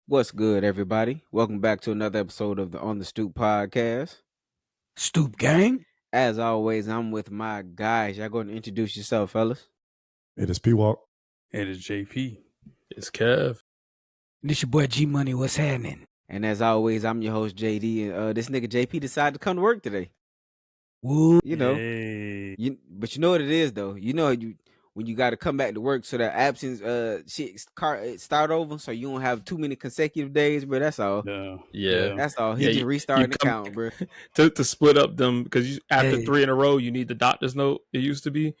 What's good, everybody? Welcome back to another episode of the On The Stoop Podcast. Stoop gang. As always, I'm with my guys. Y'all going to introduce yourself, fellas? It is P-Walk. It is JP. It's Kev. This your boy G Money. What's happening? And as always, I'm your host, JD. And this nigga JP decided to come to work today. Woo. You know, Hey. but you know what it is, though. You know, when you got to come back to work so that absence start over so you don't have too many consecutive days, bro. That's all. Yeah. That's all. He just restarting the count, bro. To split up them, because after 3 in a row, you need the doctor's note, it used to be.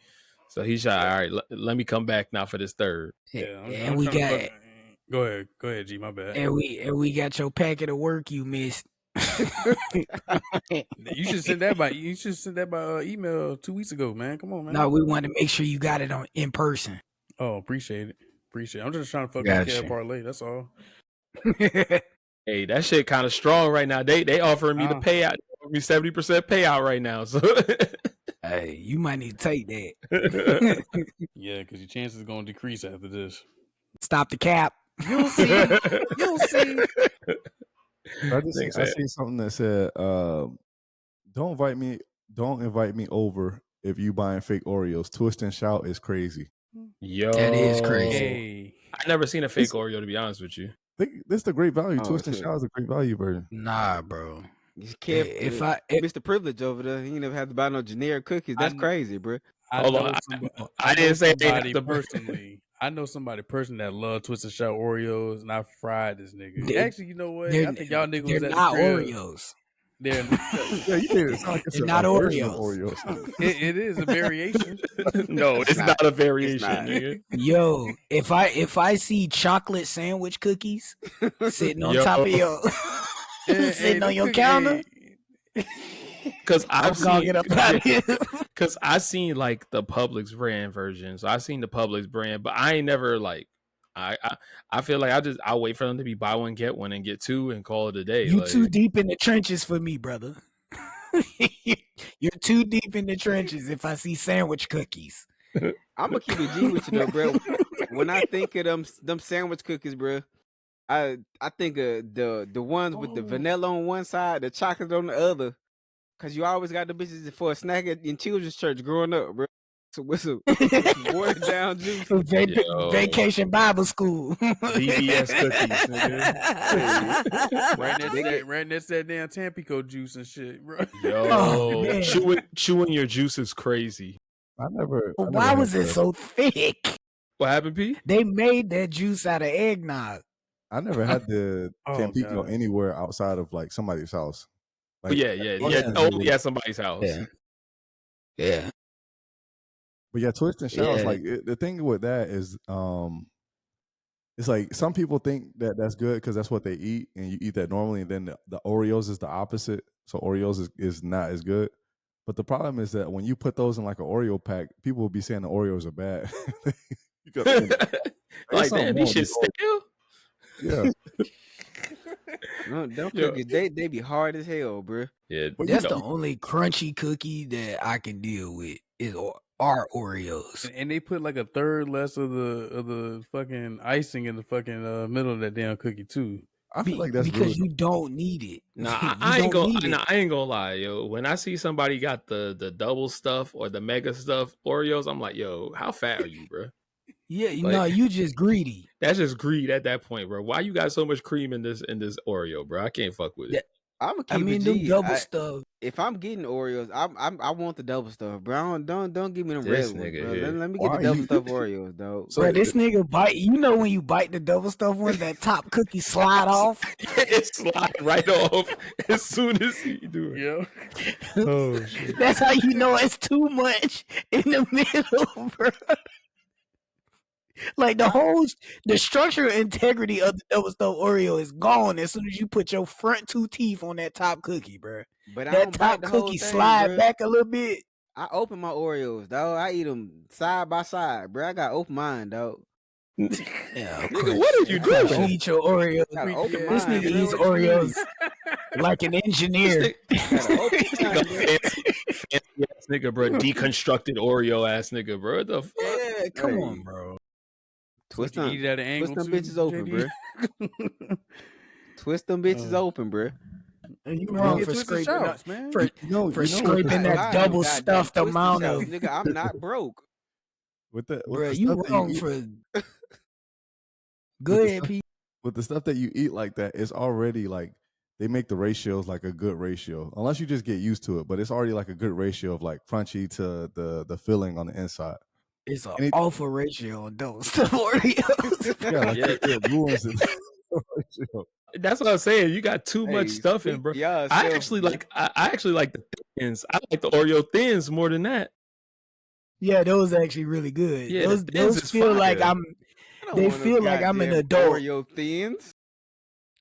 So he's like, all right, let me come back now for this third. And we got... Go ahead, G, my bad. And we got your packet of work you missed. You should send that by email 2 weeks ago, man. Come on, man. No, we want to make sure you got it in person. Oh, appreciate it. I'm just trying to fuck Gotcha. with Kev parlay. That's all. Hey, that shit kind of strong right now. They offering me the payout. They offering me 70% payout right now. So hey, you might need to take that. Yeah, because your chances are going to decrease after this. Stop the cap. You'll see. You'll see. I seen something that said, "Don't invite me over if you buying fake Oreos. Twist and shout is crazy." yo, That is crazy. Hey. I never seen a fake Oreo, to be honest with you. This is the great value. Oh, Twist and shit. shout is a great value version. Nah, bro. If Mr. Privilege over there, he never have to buy no generic cookies. That's crazy, bro. Hold on. I didn't say they have somebody to- personally. I know somebody personally that love Twist and Shout Oreos, and I fried this nigga. They- Actually, you know what? I think y'all niggas was They're at not the crib. Oreos. They're Yeah, you did. It's not, They're not Oreos. it is a variation. No, it's not a variation, not. nigga. Yo, if I see chocolate sandwich cookies sitting on top of your sitting on your counter, Because I've I'm gonna seen, get up out of here. because I seen like the Publix brand version. So I seen the Publix brand, but I ain't never like. I feel like I'll wait for them to be buy one get one and get two and call it a day. You like, too deep in the trenches for me, brother. You're too deep in the trenches if I see sandwich cookies. I'm gonna keep it G with you though, bro. When I think of them sandwich cookies, bro, I think of the ones with the vanilla on one side, the chocolate on the other. Cause you always got the bitches for a snack in children's church growing up, bro. So with some watered down juice. Yo. Vacation Bible school. VBS cookies, nigga. Right next to that damn Tampico juice and shit, bro. Yo, Oh, man. chewing your juice is crazy. I never. Why was it so thick? What happened, P? They made that juice out of eggnog. I never had the Oh, Tampico God. anywhere outside of like somebody's house. Oh, yeah. Only at somebody's house. Yeah. But yeah, twist and shout is Yeah. like the thing with that is, it's like some people think that that's good because that's what they eat, and you eat that normally, and then the Oreos is the opposite. So Oreos is not as good. But the problem is that when you put those in like an Oreo pack, people will be saying the Oreos are bad. You got- Like, something damn, wrong these shit with stale. yeah, No, them Yo. cookies, they be hard as hell, bro. Yeah, But That's you the only crunchy cookie that I can deal with is our Oreos. And they put like a third less of the fucking icing in the fucking middle of that damn cookie too. I feel like that's because rude. you don't need it. Nah, You I ain't don't need gonna. it. Nah, I ain't gonna lie, yo. When I see somebody got the double stuff or the mega stuff Oreos, I'm like, yo, how fat are you, bro? Yeah, Like- no, you just greedy. That's just greed at that point, bro. Why you got so much cream in this Oreo, bro? I can't fuck with it. I'm gonna keep I mean, it them G. double stuff. If I'm getting Oreos, I want the double stuff, bro. Don't give me them This red ones, nigga bro. here. Let me get Why the double you- stuff Oreos, though. So Bro, this nigga bite. You know when you bite the double stuff one, that top cookie slide off. It slide right off as soon as he do it. Yeah. Oh shit. That's how you know it's too much in the middle, bro. Like the structural integrity of the double stuffed Oreo is gone as soon as you put your front two teeth on that top cookie, bro. But I That don't bite top the whole cookie thing, slide bruh. back a little bit. I open my Oreos, dog. I eat them side by side, bro. I got open mine, dog. Yeah, Nigga, what are you Chris, doing? you eat your Oreos. Gotta open This mine, nigga bro. eats What you mean? Oreos like an engineer. Gotta open mine, bro. Fancy ass nigga, bro. Deconstructed Oreo ass nigga, bro. What the fuck? Yeah, come Hey. on, bro. Twist You them, eat it at an angle twist them too, bitches open, JD? bro. Twist them bitches open, bro. And you wrong for Twisted scraping shouts, man. for scraping that double stuffed amount of. Nigga, I'm not broke. With the Bro, stuff you that wrong eat, for. Go ahead, Pete. with the stuff that you eat like that, it's already like they make the ratios like a good ratio. Unless you just get used to it, but it's already like a good ratio of like crunchy to the filling on the inside. It's an awful ratio on those Oreos. Yeah, like it ruins it. That's what I'm saying. You got too much stuff in, bro. Yeah, I actually like the thins. I like the Oreo thins more than that. Yeah, those are actually really good. Yeah, those feel like they feel like I'm an adult. Oreo thins.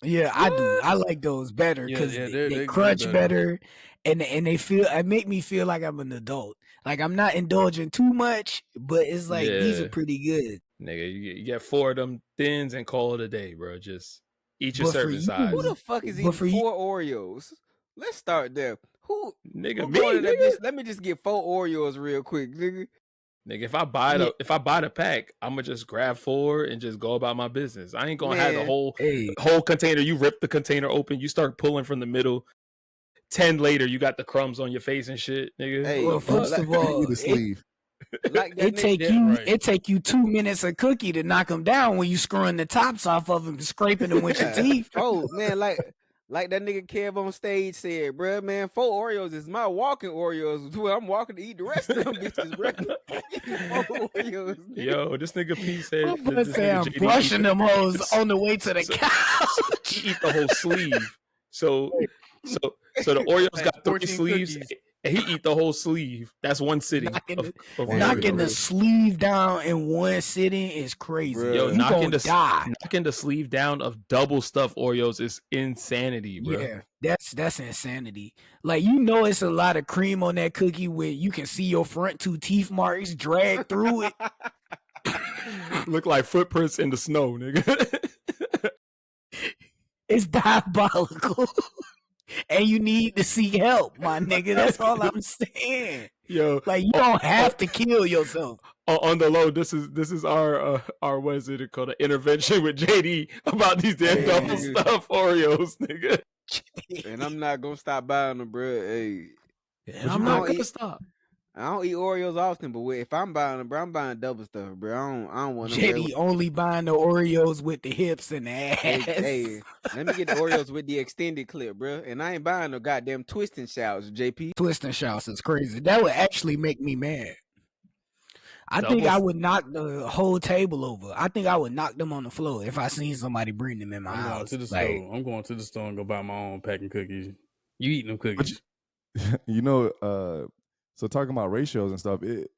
Yeah, I do. I like those better because they crunch better, and they make me feel like I'm an adult. Like I'm not indulging too much, but it's like these are pretty good. Nigga, you get 4 of them thins and call it a day, bro. Just eat your serving size. Who the fuck is eating 4 Oreos? Let's start there. Who nigga, me? Let me just get 4 Oreos real quick, nigga. Nigga, if I buy the pack, I'm gonna just grab 4 and just go about my business. I ain't gonna have the whole container. You rip the container open, you start pulling from the middle. 10 later, you got the crumbs on your face and shit, nigga. Hey, well, first of all, the sleeve. It take you 2 minutes a cookie to knock them down when you screwing the tops off of them, scraping them with your teeth. Oh man, like that nigga Kev on stage said, bro, man, 4 Oreos is my walking Oreos. I'm walking to eat the rest of them bitches, bro. 4 Oreos, yo, this nigga P said, I'm brushing them hoes on the way to the couch. He eat the whole sleeve. So the Oreos got 3 sleeves. Cookies. And he eat the whole sleeve. That's one sitting. Knocking the sleeve down in one sitting is crazy. Bro. Yo, knocking the sleeve down of double stuffed Oreos is insanity, bro. Yeah, that's insanity. Like, you know, it's a lot of cream on that cookie where you can see your front 2 teeth marks drag through it. Look like footprints in the snow, nigga. It's diabolical. And you need to seek help, my nigga. That's all I'm saying. Yo, like you don't have to kill yourself. On the low, this is our what is it called? An intervention with JD about these damn double stuff Oreos, nigga. And I'm not gonna stop buying them, bro. Hey, I'm not gonna stop. I don't eat Oreos often, but if I'm buying them, bro, I'm buying double stuff, bro. I don't want them. JD only buying the Oreos with the hips and the ass. Hey, let me get the Oreos with the extended clip, bro. And I ain't buying no goddamn twisting shouts, JP. Twisting shouts is crazy. That would actually make me mad. I think I would knock the whole table over. I think I would knock them on the floor if I seen somebody bring them in my house. I'm going to the store and go buy my own packing cookies. You eating them cookies? You know, so talking about ratios and stuff, it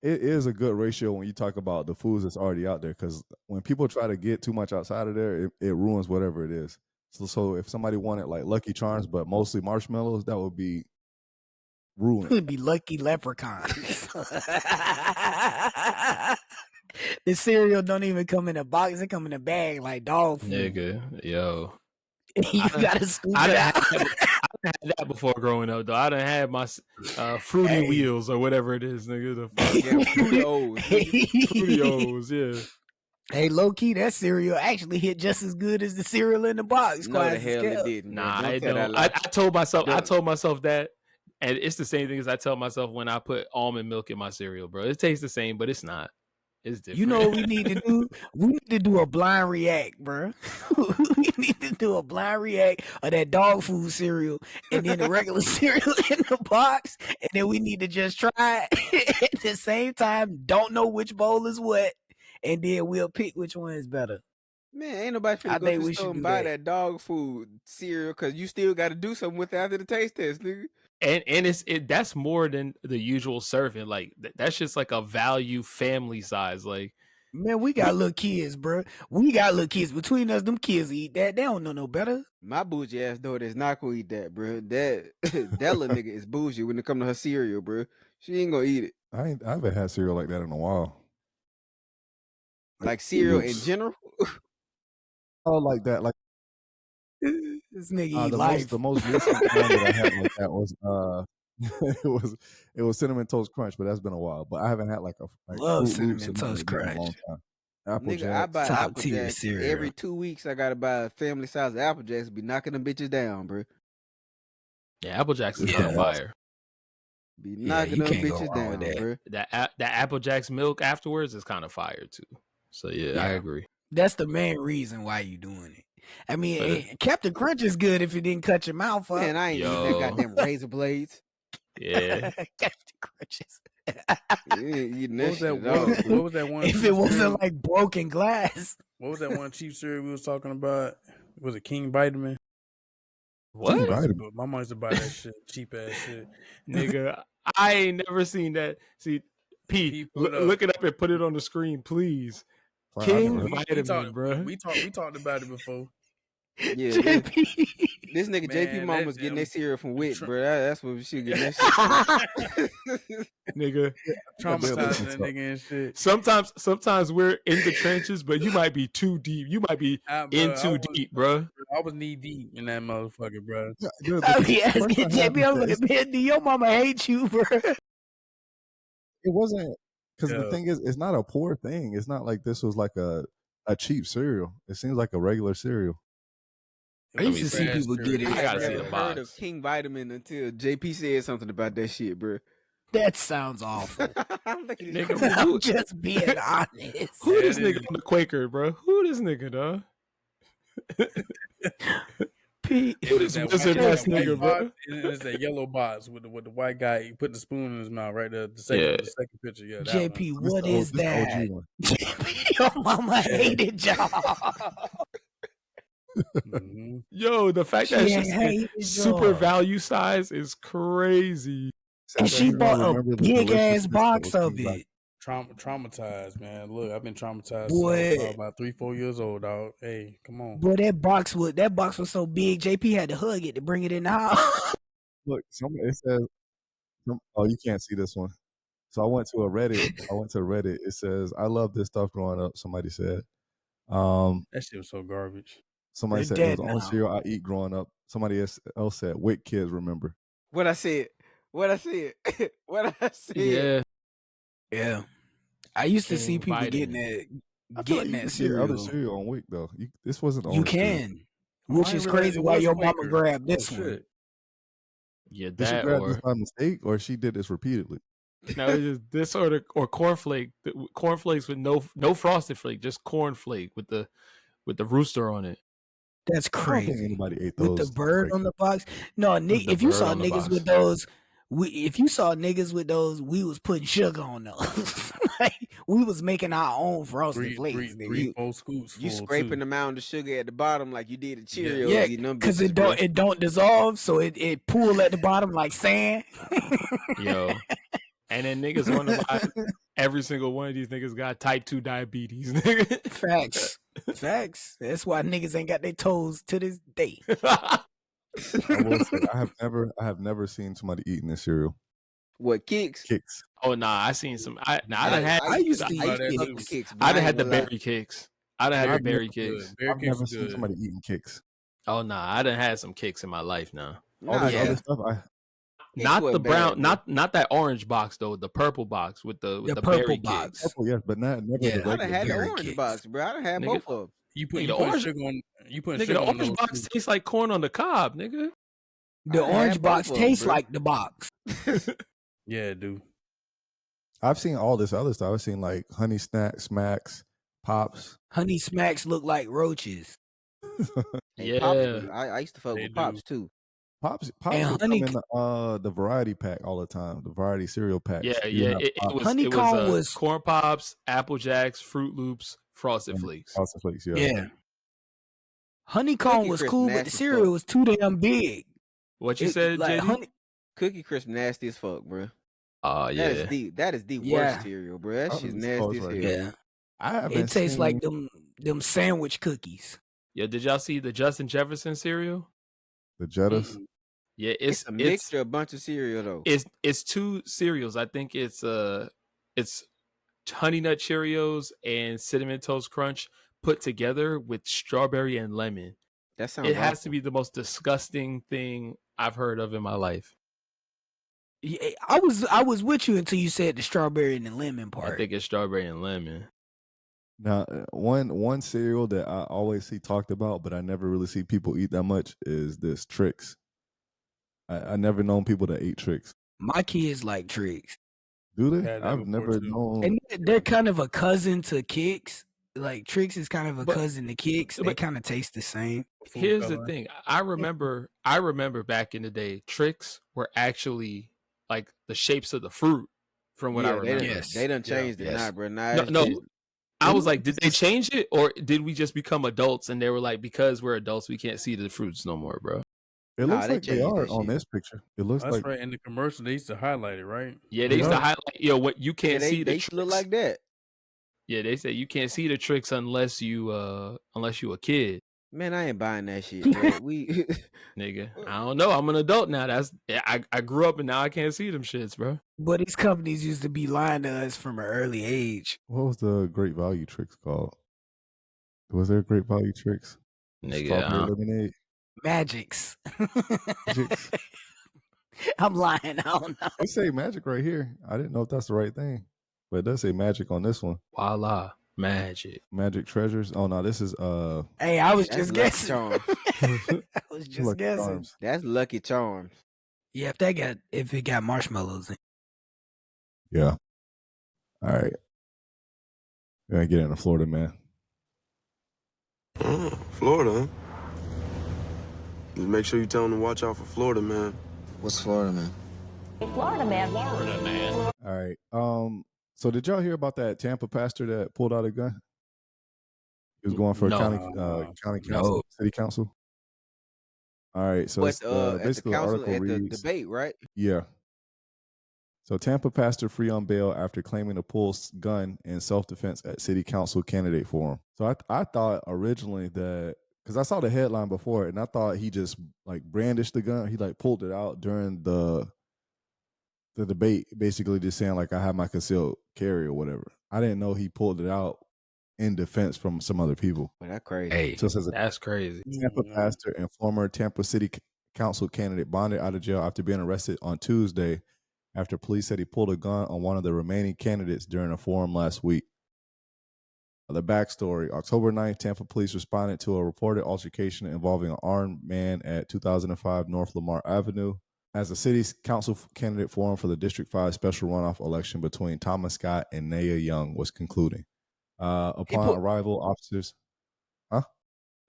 is a good ratio when you talk about the foods that's already out there. Because when people try to get too much outside of there, it ruins whatever it is. So if somebody wanted like Lucky Charms, but mostly marshmallows, that would be ruined. It would be Lucky Leprechauns. The cereal don't even come in a box; it come in a bag like dog food. Nigga, yo, you gotta scoop it out. I had that before growing up, though. I done had my Fruity Wheels or whatever it is, nigga. Fruity O's, yeah. Hey, low key, that cereal actually hit just as good as the cereal in the box. No, the hell it didn't. Nah, I don't. I told myself that, and it's the same thing as I tell myself when I put almond milk in my cereal, bro. It tastes the same, but it's not. It's different. You know what we need to do? We need to do a blind react, bro. We need to do a blind react of that dog food cereal and then the regular cereal in the box. And then we need to just try it at the same time. Don't know which bowl is what. And then we'll pick which one is better. Man, ain't nobody finna go to the store and buy that dog food cereal because you still got to do something with it after the taste test, nigga. And that's more than the usual serving. Like that's just like a value family size. Like, man, we got little kids, bro. We got little kids. Between us, them kids eat that. They don't know no better. My bougie ass daughter is not gonna eat that, bro. That little nigga is bougie when it come to her cereal, bro. She ain't gonna eat it. I haven't had cereal like that in a while. Like cereal in general. Oh, like that, like. This nigga eat life. The most recent one that I had like that was it was cinnamon toast crunch, but that's been a while. But I haven't had like love cinnamon toast crunch. in a long time. Apple Nigga, I Jacks. buy Top Apple tier Jacks cereal. every 2 weeks. I gotta buy a family size of Apple Jacks. Be knocking them bitches down, bro. Yeah, Apple Jacks is Yeah. kind of fire. Be Yeah, knocking you them can't go bitches wrong with down, that. bro. That Apple Jacks milk afterwards is kind of fire too. So yeah, I Yeah. agree. That's the main reason why you doing it. I mean, But Captain Crunch is good if it didn't cut your mouth up. Man, I ain't eating that Yo. goddamn razor blades. yeah, Captain Crunches. You ain't eating What that was shit that? at all. What was that one? If cheap it wasn't cereal? like broken glass. What was that one cheap cereal we was talking about? Was it King Vitamin? what, Vitamin. My mom used to buy that shit, cheap ass shit. nigga? I ain't never seen that. See, P, pull it up. look it up and put it on the screen, please. Fine, King bro. Vitamin, bro. We talked about it before. Yeah, JP. this nigga JP Man, mom that was getting damn- that cereal from Wit, Tr- bro. That's what we should get that shit. Nigga. Traumatizing that nigga and shit. Sometimes we're in the trenches, but you might be too deep. You might be Bro, in too deep, bro. I was knee deep in that motherfucker, bro. Dude, I the be asking question I have JP, is I was that like, man, do your mama hate you, bro? it wasn't because the Yeah. thing is, it's not a poor thing. It's not like this was like a cheap cereal. It seems like a regular cereal. I used to see people get it. I gotta see never the heard box. of King Vitamin until JP said something about that shit, bro. That sounds awful. I'm looking at Nigga, you. I'm just being honest. Who Yeah, this it nigga is. on the Quaker, bro? Who this nigga, dog? P. Who this That wizard white- ass that white nigga, box, bro? and it's that yellow box with the white guy putting the spoon in his mouth right there. The Yeah. second picture. Yeah, that JP, This what the O- is this the OG that? one. JP, your mama hated y'all. one. Yo, the fact that She shit's hated super y'all. value size is crazy. Said And that she he don't bought a remember the big ass deliciousness that box was of King Vitamin. it. Traumatized, man. Look, I've been traumatized since I Boy. was about 3-4 years old, dog. Hey, come on. Boy, that box was so big, JP had to hug it to bring it in the house. Look, it says. Oh, you can't see this one. So I went to a Reddit. It says, "I love this stuff growing up." Somebody said. That shit was so garbage. Somebody It's said it was dead the only now. cereal I eat growing up. Somebody else said, "Wick kids remember." What I said. What I said. What I said. Yeah, Yeah. I used to see King people Vitamin. I feel like getting you that could get other cereal. cereal on Wick though. This wasn't the You only cereal. can. Oh, Which I is didn't realize crazy it why was your mama Quaker. grabbed Oh, this one. shit. yeah, Did she that grab this or by mistake, or she did this repeatedly? no, it's just this or cornflakes with no frosted flake, just cornflake with the rooster on it. That's I don't think crazy. anybody ate With those. the bird on the box. No, With the if you bird saw on the niggas box. with those, we was putting sugar on those. Like, we was making our own frosted flakes. nigga. Three, 4 scoops. You full, scraping too. the mound of sugar at the bottom like you did the Cheerios. Yeah, eating them because bitches, it don't dissolve, so it pool at the bottom like sand. Yo, and then niggas want to buy every single one of these niggas got type 2 diabetes. Nigga. Facts. That's why niggas ain't got their toes to this day. I will say, I have never seen somebody eating this cereal. What, Kicks? Kicks. Oh nah, I seen some. I done had. I used to I used to eat fuck Kicks. with Kicks. but I done ain't had the gonna lie. berry kicks. I done had the I've berry Good. kicks. Berry I've Kicks never is seen good. somebody eating Kicks. Oh nah, I done had some kicks in my life now. All Nah, this yeah. other stuff, Kicks Not wasn't the brown, bad, not that orange box though. The purple box with the The berry purple box. kicks. purple, yes, but never Yeah. the I done regular. had the berry orange Kicks. box, bro. I done had Nigga, both of them. You put the orange- sugar on. You put Nigga, sugar the on orange those box too. tastes like corn on the cob, nigga. The I had orange both box of 'em, tastes bro. like the box. Yeah, dude. I've seen all this other stuff. I've seen like Honey Smacks, Pops. Honey Smacks look like roaches. Hey, Pops Yeah. was- I used to fuck They with do. Pops too. Pops And would Honey- come in the variety pack all the time. The variety cereal packs. Yeah, You yeah. have It Pops, was Honeycomb was- corn pops, Apple Jacks, Fruit Loops, Frosted Flakes. Frosted Flakes. Yeah. Yeah. Honeycomb Cookie was Crisp cool, but the nasty as cereal fuck. was too damn big. What you It- said, like JD? Cookie Crisp nasty as fuck, bro. Oh That yeah. is the Yeah. worst cereal, bro. That Oh, shit's it's nasty close as right hell. here. Yeah. I haven't It tastes seen- like them sandwich cookies. Yeah, did y'all see the Justin Jefferson cereal? the Jettas. Mm-mm. Yeah, It's a mixture of a bunch of cereal though. it's two cereals. I think it's Honey Nut Cheerios and Cinnamon Toast Crunch put together with strawberry and lemon. That sounds It has awful. to be the most disgusting thing I've heard of in my life. Yeah, I was with you until you said the strawberry and the lemon I part. think it's strawberry and lemon. Now, one cereal that I always see talked about, but I never really see people eat that much is this Trix. I never known people that eat Trix. My kids like Trix. Do they? Had that I've before, never too. known. And they're kind of a cousin to Kix. Like Trix is kind of a But- cousin to Kix. They but- kind of taste the same. Here's the thing. I remember back in the day, Trix were actually like the shapes of the fruit from what I remember. They done changed it now, bro. Now No, I was like, did they change it, or did we just become adults and they were like, because we're adults, we can't see the fruits no more, bro? It looks like they are on this picture. It looks That's like right. In the commercial, they used to highlight it, right? Yeah, they used to highlight. What you can't see the they Trix. look like that. Yeah, they say you can't see the Trix unless you a kid. Man, I ain't buying that shit, bro. We Nigga, I don't know. I'm an adult now. I grew up and now I can't see them shits, bro. But these companies used to be lying to us from an early age. What was the Great Value Trix called? Was there Great Value Trix? Nigga, Strawberry lemonade. Magics. Magics. I'm lying. I don't know. They say magic right here. I didn't know if that's the right thing, but it does say magic on this one. Voila, magic. Magic treasures. Oh no, this is Hey, I was just guessing. Charms. I was just Lucky guessing. Charms. That's Lucky Charms. Yeah, if it got marshmallows in. Yeah. All right. We're gonna get into Florida, man. Florida, huh? Just make sure you tell them to watch out for Florida, man. What's Florida, man? Florida man. Florida man. All right. So did y'all hear about that Tampa pastor that pulled out a gun? He was going for county council, city council. All right. So But basically at the the council, article at the reads, debate, right? yeah. So Tampa pastor free on bail after claiming to pull gun in self-defense at city council candidate forum. So I thought originally that, because I saw the headline before and I thought he just like brandished the gun. He like pulled it out during the debate, basically just saying like I have my concealed carry or whatever. I didn't know he pulled it out in defense from some other people. Well, that's crazy. Hey, So it says That's crazy. Tampa pastor and former Tampa City Council candidate bonded out of jail after being arrested on Tuesday after police said he pulled a gun on one of the remaining candidates during a forum last week. The backstory: October 9th, Tampa police responded to a reported altercation involving an armed man at 2005 North Lamar Avenue as the city's council candidate forum for the District 5 special runoff election between Thomas Scott and Naya Young was concluding. Upon arrival, officers...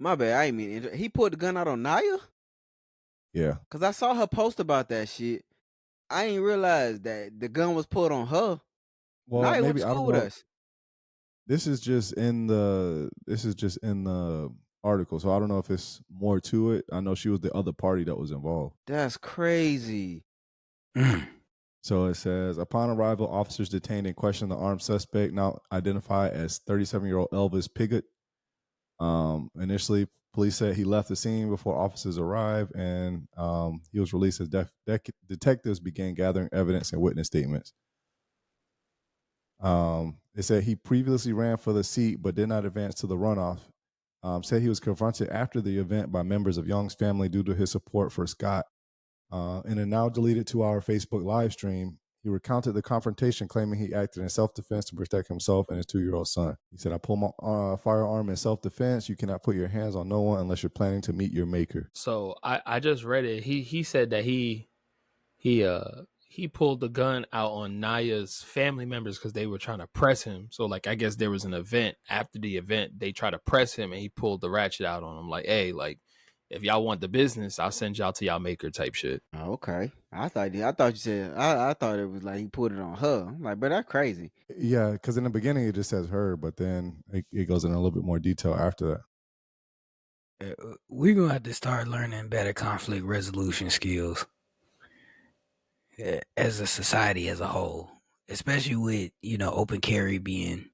My bad, I ain't mean he pulled the gun out on Naya? Yeah. Because I saw her post about that shit. I ain't realized that the gun was pulled on her. Well, Naya went maybe to I school don't with know. us. This is just in the article, so I don't know if it's more to it. I know she was the other party that was involved. That's crazy. So it says, upon arrival, officers detained and questioned the armed suspect, now identified as 37-year-old Elvis Piggott. Initially, police said he left the scene before officers arrived, and he was released as detectives began gathering evidence and witness statements. It said he previously ran for the seat but did not advance to the runoff. Said he was confronted after the event by members of Young's family due to his support for Scott. In a now deleted 2-hour Facebook live stream, he recounted the confrontation, claiming he acted in self-defense to protect himself and his 2-year-old son. He said, I pull my firearm in self-defense. You cannot put your hands on no one unless you're planning to meet your maker. So I just read it. He said that he pulled the gun out on Naya's family members because they were trying to press him. So like I guess there was an event. After the event, they tried to press him and he pulled the ratchet out on him. Like, hey, like if y'all want the business, I'll send y'all to y'all maker type shit. Oh, okay. I thought you said I thought it was like he put it on her. I'm like, but that's crazy. Yeah, because in the beginning it just says her, but then it goes in a little bit more detail after that. We're going to have to start learning better conflict resolution skills as a society as a whole, especially with, open carry being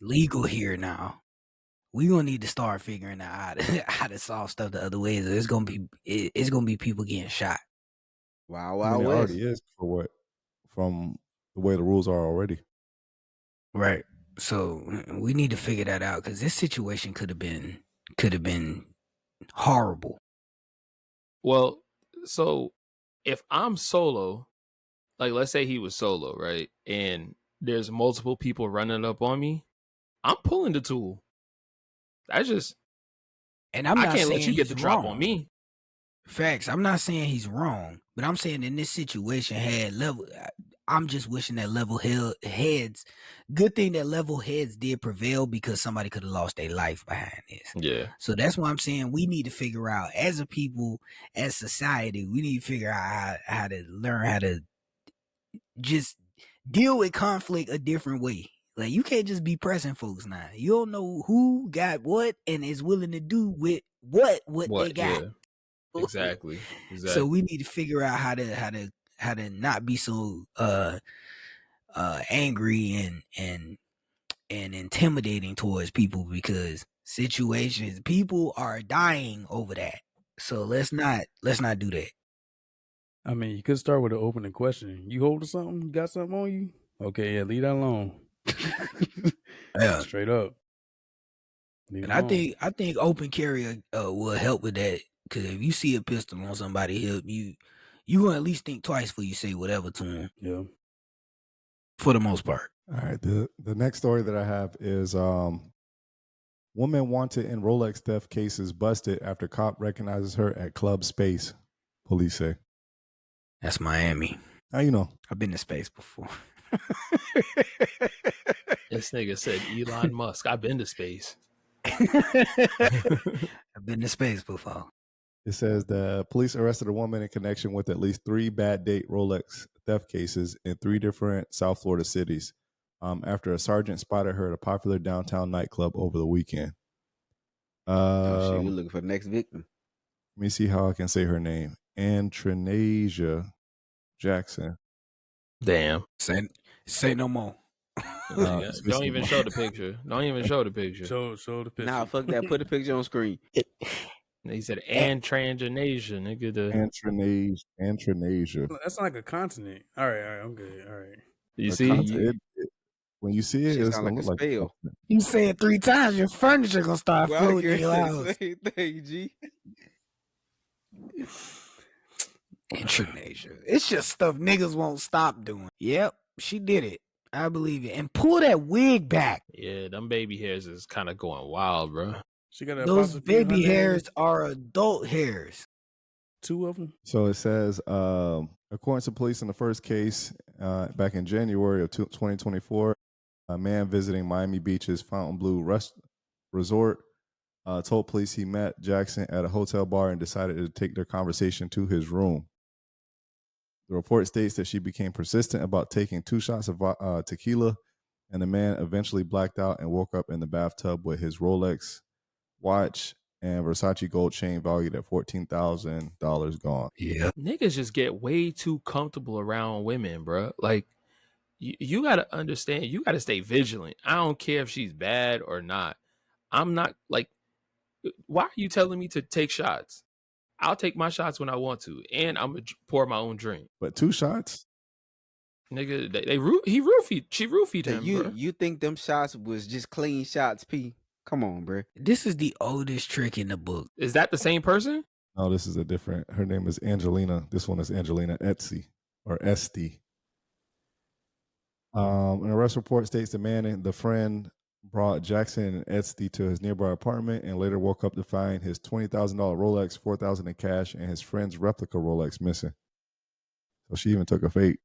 legal here now. We're going to need to start figuring out how to solve stuff the other ways. It's going to be people getting shot. Wow, I mean, it West. already is from the way the rules are already. Right. So we need to figure that out because this situation could have been horrible. Well, so if I'm solo, like let's say he was solo, right? And there's multiple people running up on me, I'm pulling the tool. That's just, and I can't let you get the drop on me. Facts. I'm not saying he's wrong, but I'm saying in this situation I'm just wishing that level heads. Good thing that level heads did prevail, because somebody could have lost their life behind this. Yeah. So that's why I'm saying we need to figure out, as a people, as society, we need to figure out how to learn how to just deal with conflict a different way. Like, you can't just be pressing folks now. You don't know who got what and is willing to do with what they got. Yeah. Exactly. So we need to figure out how to not be so angry and intimidating towards people, because people are dying over that. So let's not do that. I mean, you could start with an opening question. You holding something? You got something on you? Okay, yeah, leave that alone. Yeah. Straight up. And I think open carry will help with that, because if you see a pistol on somebody's hip, you gonna at least think twice before you say whatever to them. Yeah. For the most part. All right. The next story that I have is woman wanted in Rolex theft cases busted after cop recognizes her at club space, police say. That's Miami. How you know? I've been to space before. This nigga said Elon Musk. I've been to space. I've been to space before. It says the police arrested a woman in connection with at least 3 bad date Rolex theft cases in 3 different South Florida cities after a sergeant spotted her at a popular downtown nightclub over the weekend. We're looking for the next victim. Let me see how I can say her name. Antrinasia Jackson. Damn. Say no more. Don't even show the picture. Don't even show the picture. Show the picture. Nah, fuck that. Put the picture on screen. He said Antrinasia, nigga. Antrinasia. That's like a continent. All right, I'm good. All right. You see? When you see it, it's like a spell. You say it 3 times, your furniture gonna start floating in your house. Same thing, G. Antrinasia. It's just stuff niggas won't stop doing. Yep, she did it. I believe it. And pull that wig back. Yeah, them baby hairs is kind of going wild, bro. She got those baby hairs are adult hairs. 2 of them. So it says, according to police in the first case, back in January of 2024, a man visiting Miami Beach's Fontainebleau Resort told police he met Jackson at a hotel bar and decided to take their conversation to his room. The report states that she became persistent about taking 2 shots of tequila, and the man eventually blacked out and woke up in the bathtub with his Rolex watch and Versace gold chain valued at $14,000 gone. Yeah. Niggas just get way too comfortable around women, bro. Like, you got to understand, you got to stay vigilant. I don't care if she's bad or not. I'm not, like, why are you telling me to take shots? I'll take my shots when I want to, and I'm going to pour my own drink. But 2 shots? Nigga, she roofied him, bro. You think them shots was just clean shots, P? Come on, bro. This is the oldest trick in the book. Is that the same person? No, this is a different. Her name is Angelina. This one is Angelina Etsy or Esty. An arrest report states the man and the friend brought Jackson and Etsy to his nearby apartment and later woke up to find his $20,000 Rolex, $4,000 in cash, and his friend's replica Rolex missing. So she even took a fake.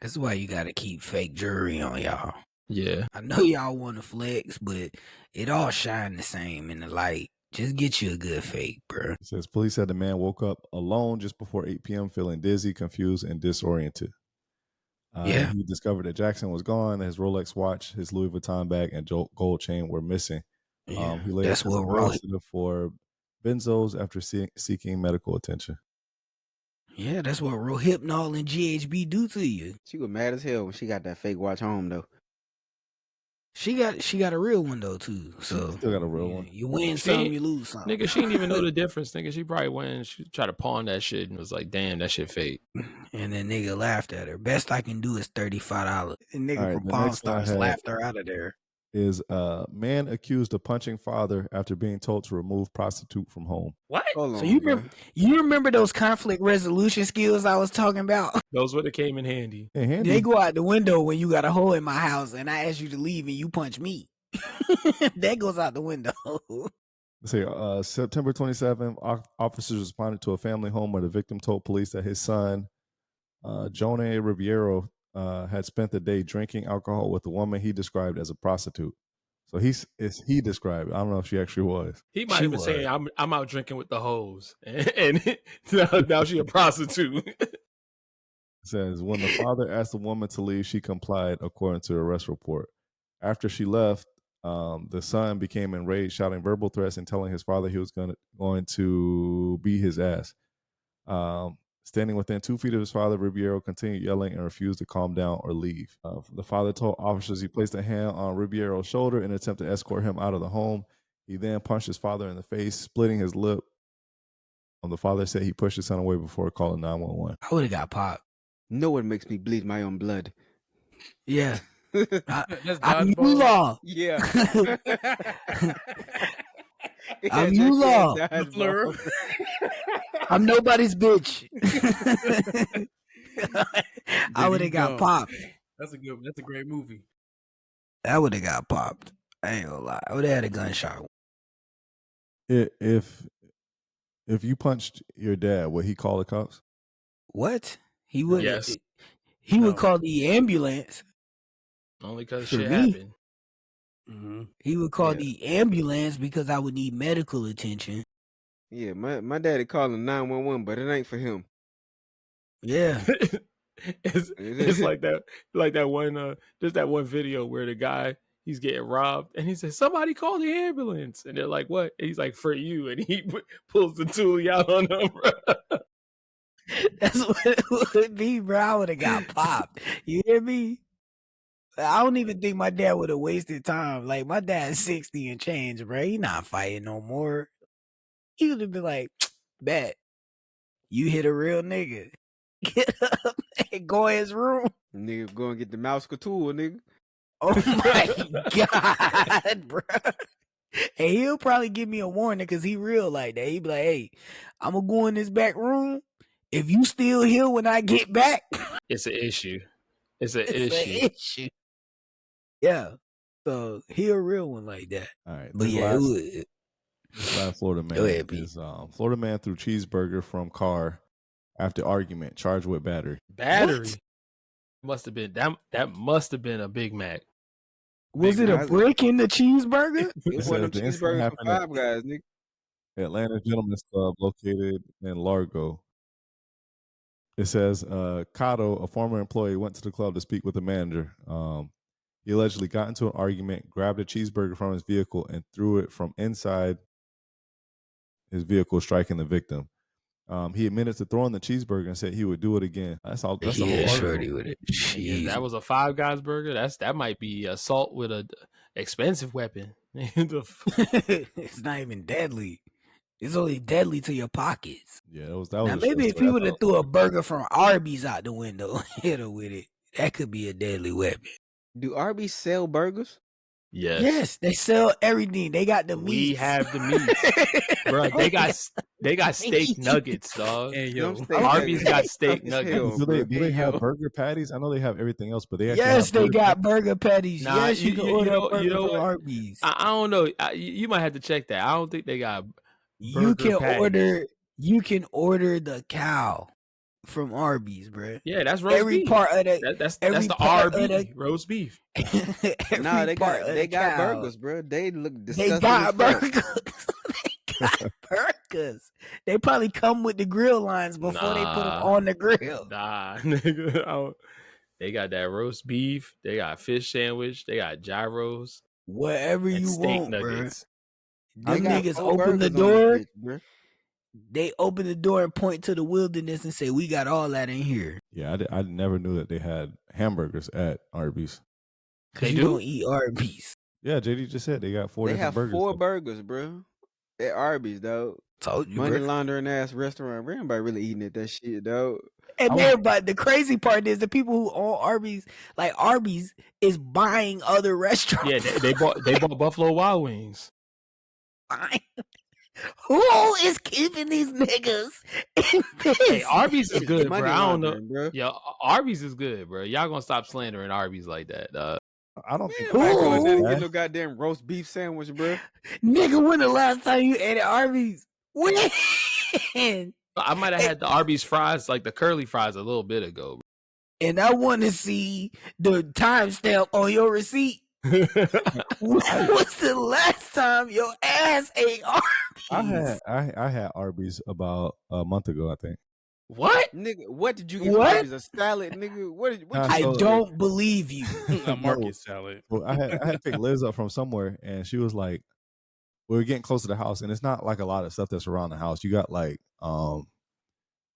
That's why you got to keep fake jewelry on y'all. Yeah. I know y'all want to flex, but it all shine the same in the light. Just get you a good fake, bro. It says police said the man woke up alone just before 8 p.m. feeling dizzy, confused, and disoriented. He discovered that Jackson was gone. His Rolex watch, his Louis Vuitton bag, and gold chain were missing. Yeah, he later that's what arrested for benzos after seeking medical attention. Yeah, that's what Rohypnol and GHB do to you. She was mad as hell when she got that fake watch home, though. She got a real one though too. So still got a real one. You win some, you lose some. Nigga, she didn't even know the difference. Nigga, she probably went and she tried to pawn that shit and was like, "Damn, that shit fake." And then nigga laughed at her. Best I can do is $35. And nigga from Pawn Stars laughed her out of there. is man accused of punching father after being told to remove prostitute from home. What? Hold So on, you remember those conflict resolution skills I was talking about? Those would have came in handy. Hey, handy. They go out the window when you got a hole in my house and I ask you to leave and you punch me. That goes out the window. Say September 27th, officers responded to a family home where the victim told police that his son, Jone Riviero, had spent the day drinking alcohol with a woman he described as a prostitute. So he described. I don't know if she actually was. He might have been saying, "I'm out drinking with the hoes," and now she a prostitute. It says when the father asked the woman to leave, she complied, according to the arrest report. After she left, the son became enraged, shouting verbal threats and telling his father he was going to beat his ass. Standing within 2 feet of his father, Ribeiro continued yelling and refused to calm down or leave. The father told officers he placed a hand on Ribeiro's shoulder in an attempt to escort him out of the home. He then punched his father in the face, splitting his lip. The father said he pushed his son away before calling 911. I would have got popped. No one makes me bleed my own blood. Yeah. That's I'm you dodgeball. law. Yeah. I'm you law. I'm nobody's bitch. I would have got popped. That's a great movie. I would have got popped. I ain't gonna lie. I would have had a gunshot. If you punched your dad, would he call the cops? What? He would. Yes. He would call the ambulance. Only because For shit me? happened. Mm-hmm. He would call the ambulance because I would need medical attention. Yeah, my daddy calling 911, but it ain't for him. Yeah. It's like that one there's that one video where the guy, he's getting robbed and he says, "Somebody call the ambulance," and they're like, "What?" And he's like, "For you," and he pulls the tool out on them. That's what it would be, bro. I would have got popped. You hear me? I don't even think my dad would have wasted time. Like, my dad's 60 and change, bro. He not fighting no more. He would have been like, bet. You hit a real nigga. Get up and go in his room. Nigga, go and get the mouse couture, nigga. Oh my God, bro. And he'll probably give me a warning because he real like that. He be like, hey, I'm going to go in this back room. If you still here when I get back. It's an issue. It's an issue. Yeah. So he a real one like that. All right. But yeah, this last Florida man is Florida man threw cheeseburger from car after argument, charged with battery. Battery must have been that must have been a Big Mac. Was it a brick in the cheeseburger? It wasn't a cheeseburger from Five Guys, nigga. Atlanta Gentlemen's Club located in Largo. It says Cotto, a former employee, went to the club to speak with the manager. He allegedly got into an argument, grabbed a cheeseburger from his vehicle, and threw it from inside his vehicle, striking the victim. He admitted to throwing the cheeseburger and said he would do it again. That's all. That's the whole shorty with it. Yeah, that was a Five Guys burger. That might be assault with a expensive weapon. It's not even deadly. It's only deadly to your pockets. Yeah, that was. Now maybe if you would have threw a burger from Arby's out the window, hit her with it, that could be a deadly weapon. Do Arby's sell burgers? Yes, they sell everything. They got the meat. We have the meat, bro. They got steak nuggets, dog. Hey, yo. Arby's got steak nuggets. Do they have burger patties? I know they have everything else, but they they got burger patties. Nah, yes, you can order burger from what? Arby's. I don't know. You might have to check that. I don't think they got. You can patties. order the cow from Arby's, bro. Yeah, that's roast every beef. Part of that. That's the Arby roast beef. Nah, they got burgers, bro. They look disgusting. They got burgers. They got burgers. They probably come with the grill lines before they put them on the grill. Nah, nigga. They got that roast beef. They got fish sandwich. They got gyros. Whatever you steak want, nuggets. Bro. Them niggas open the door. They open the door and point to the wilderness and say, "We got all that in here." Yeah, I never knew that they had hamburgers at Arby's. Because you don't eat Arby's. Yeah, JD just said they got four different burgers. They have 4 burgers, bro. At Arby's, dog. Told you, money laundering ass restaurant. Everybody really eating at that shit, dog. And everybody, the crazy part is the people who own Arby's, like Arby's, is buying other restaurants. Yeah, they bought Buffalo Wild Wings. Who is keeping these niggas in this? Hey, Arby's is good, bro. I don't know. Bro. Yo, Arby's is good, bro. Y'all gonna stop slandering Arby's like that. I don't think get no goddamn roast beef sandwich, bro. Nigga, when the last time you ate at Arby's? When? I might have had the Arby's fries, like the curly fries, a little bit ago. And I want to see the timestamp on your receipt. When was the last time your ass ate Arby's? I had Arby's about a month ago, I think. What? Nigga, what did you get? Arby's? A salad, nigga? What I don't believe you. A market salad. Well, I had to pick Liz up from somewhere, and she was like, we were getting close to the house, and it's not like a lot of stuff that's around the house. You got like the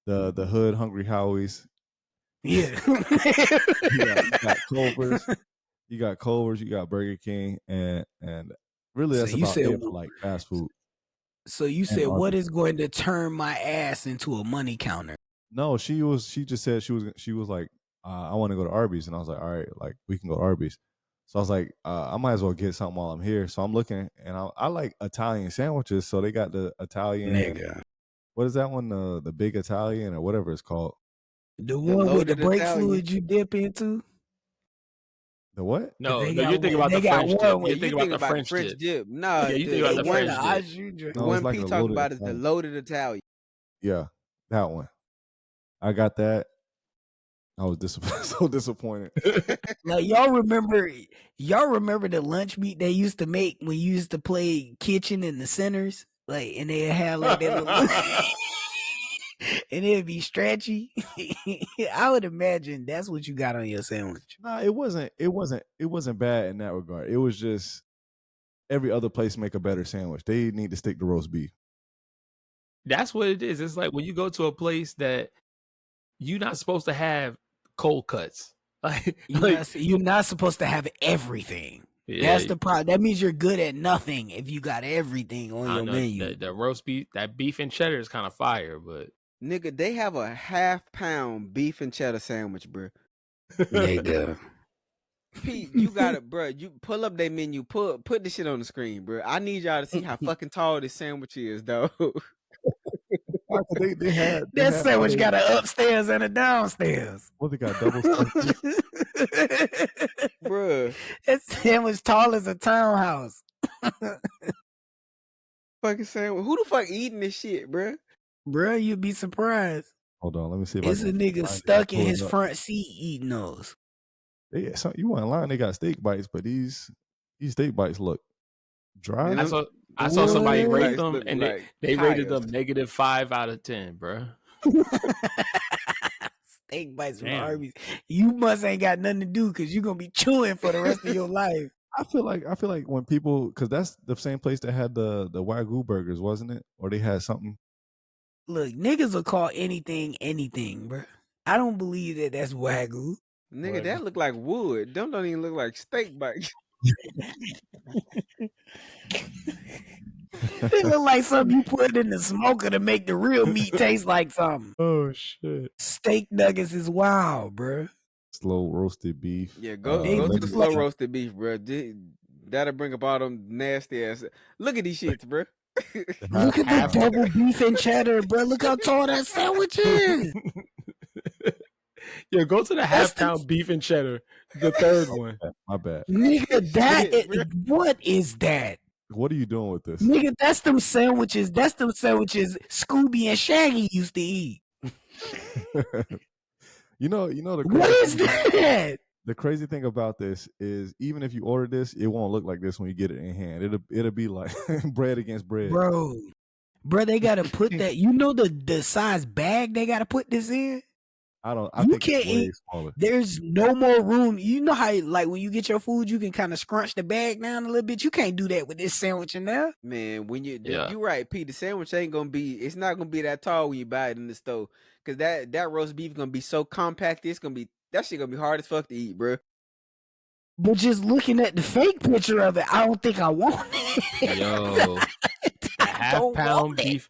hood Hungry Howie's. Yeah. you got Culver's. You got Culver's, you got Burger King, and really that's about it for like fast food. So you said, what is going to turn my ass into a money counter? No, she just said she was like, I want to go to Arby's, and I was like, all right, like we can go to Arby's. So I was like, I might as well get something while I'm here. So I'm looking, and I like Italian sandwiches. So they got the Italian. Nigga. What is that one? The big Italian or whatever it's called. The one with the brake fluid you dip into. The what? No, you're thinking about the French dip. You're thinking about the French dip. Nah, you think about the French dip. The one Pete talking about is the loaded Italian. Yeah, that one. I got that. I was so disappointed. Like y'all remember the lunch meat they used to make when you used to play kitchen in the centers? Like, and they had like that little and it'd be stretchy. I would imagine that's what you got on your sandwich. Nah, it wasn't bad in that regard. It was just every other place make a better sandwich. They need to stick to roast beef. That's what it is. It's like when you go to a place that you're not supposed to have cold cuts. You're not supposed to have everything. Yeah, that's the problem. That means you're good at nothing if you got everything on your menu. The roast beef, that beef and cheddar is kind of fire, but nigga, they have a half-pound beef and cheddar sandwich, bro. They do. Pete, you got it, bro. You pull up their menu, put this shit on the screen, bro. I need y'all to see how fucking tall this sandwich is, though. That sandwich got an upstairs and a downstairs. What, they got double stuff? Bruh. That sandwich tall as a townhouse. Fucking sandwich. Who the fuck eating this shit, bruh? Bruh, you'd be surprised. Hold on, let me see if it's a nigga stuck in his front seat eating those. Yeah, you weren't lying. They got steak bites, but these steak bites look dry. I saw somebody rate them, and they rated them -5 out of 10, bro. Steak bites from Arby's. You must ain't got nothing to do because you're gonna be chewing for the rest of your life. I feel like when people, because that's the same place that had the Wagyu burgers, wasn't it? Or they had something. Look, niggas will call anything, bro. I don't believe that that's Wagyu. Nigga, that look like wood. Them don't even look like steak bites. It look like something you put in the smoker to make the real meat taste like something. Oh shit! Steak nuggets is wild, bro. Slow roasted beef. Yeah, go to the slow roasted beef, bro. That'll bring up all them nasty ass. Look at these shits, bro. Look at the double beef and cheddar, bro. Look how tall that sandwich is. Yeah, go to the half-pound beef and cheddar, the third one. My bad. Nigga, what is that? What are you doing with this? Nigga, that's them sandwiches Scooby and Shaggy used to eat. You know what is that? The crazy thing about this is even if you order this, it won't look like this when you get it in hand. It'll be like bread against bread. Bro, they gotta put that. You know the size bag they gotta put this in? I think it's way smaller. There's no more room. You know how like when you get your food, you can kind of scrunch the bag down a little bit. You can't do that with this sandwich in there. Man, when you're right, Pete. The sandwich ain't gonna be. It's not gonna be that tall when you buy it in the store. Cause that roast beef gonna be so compact. That shit gonna be hard as fuck to eat, bro. But just looking at the fake picture of it, I don't think I want it. Yo, half-pound beef.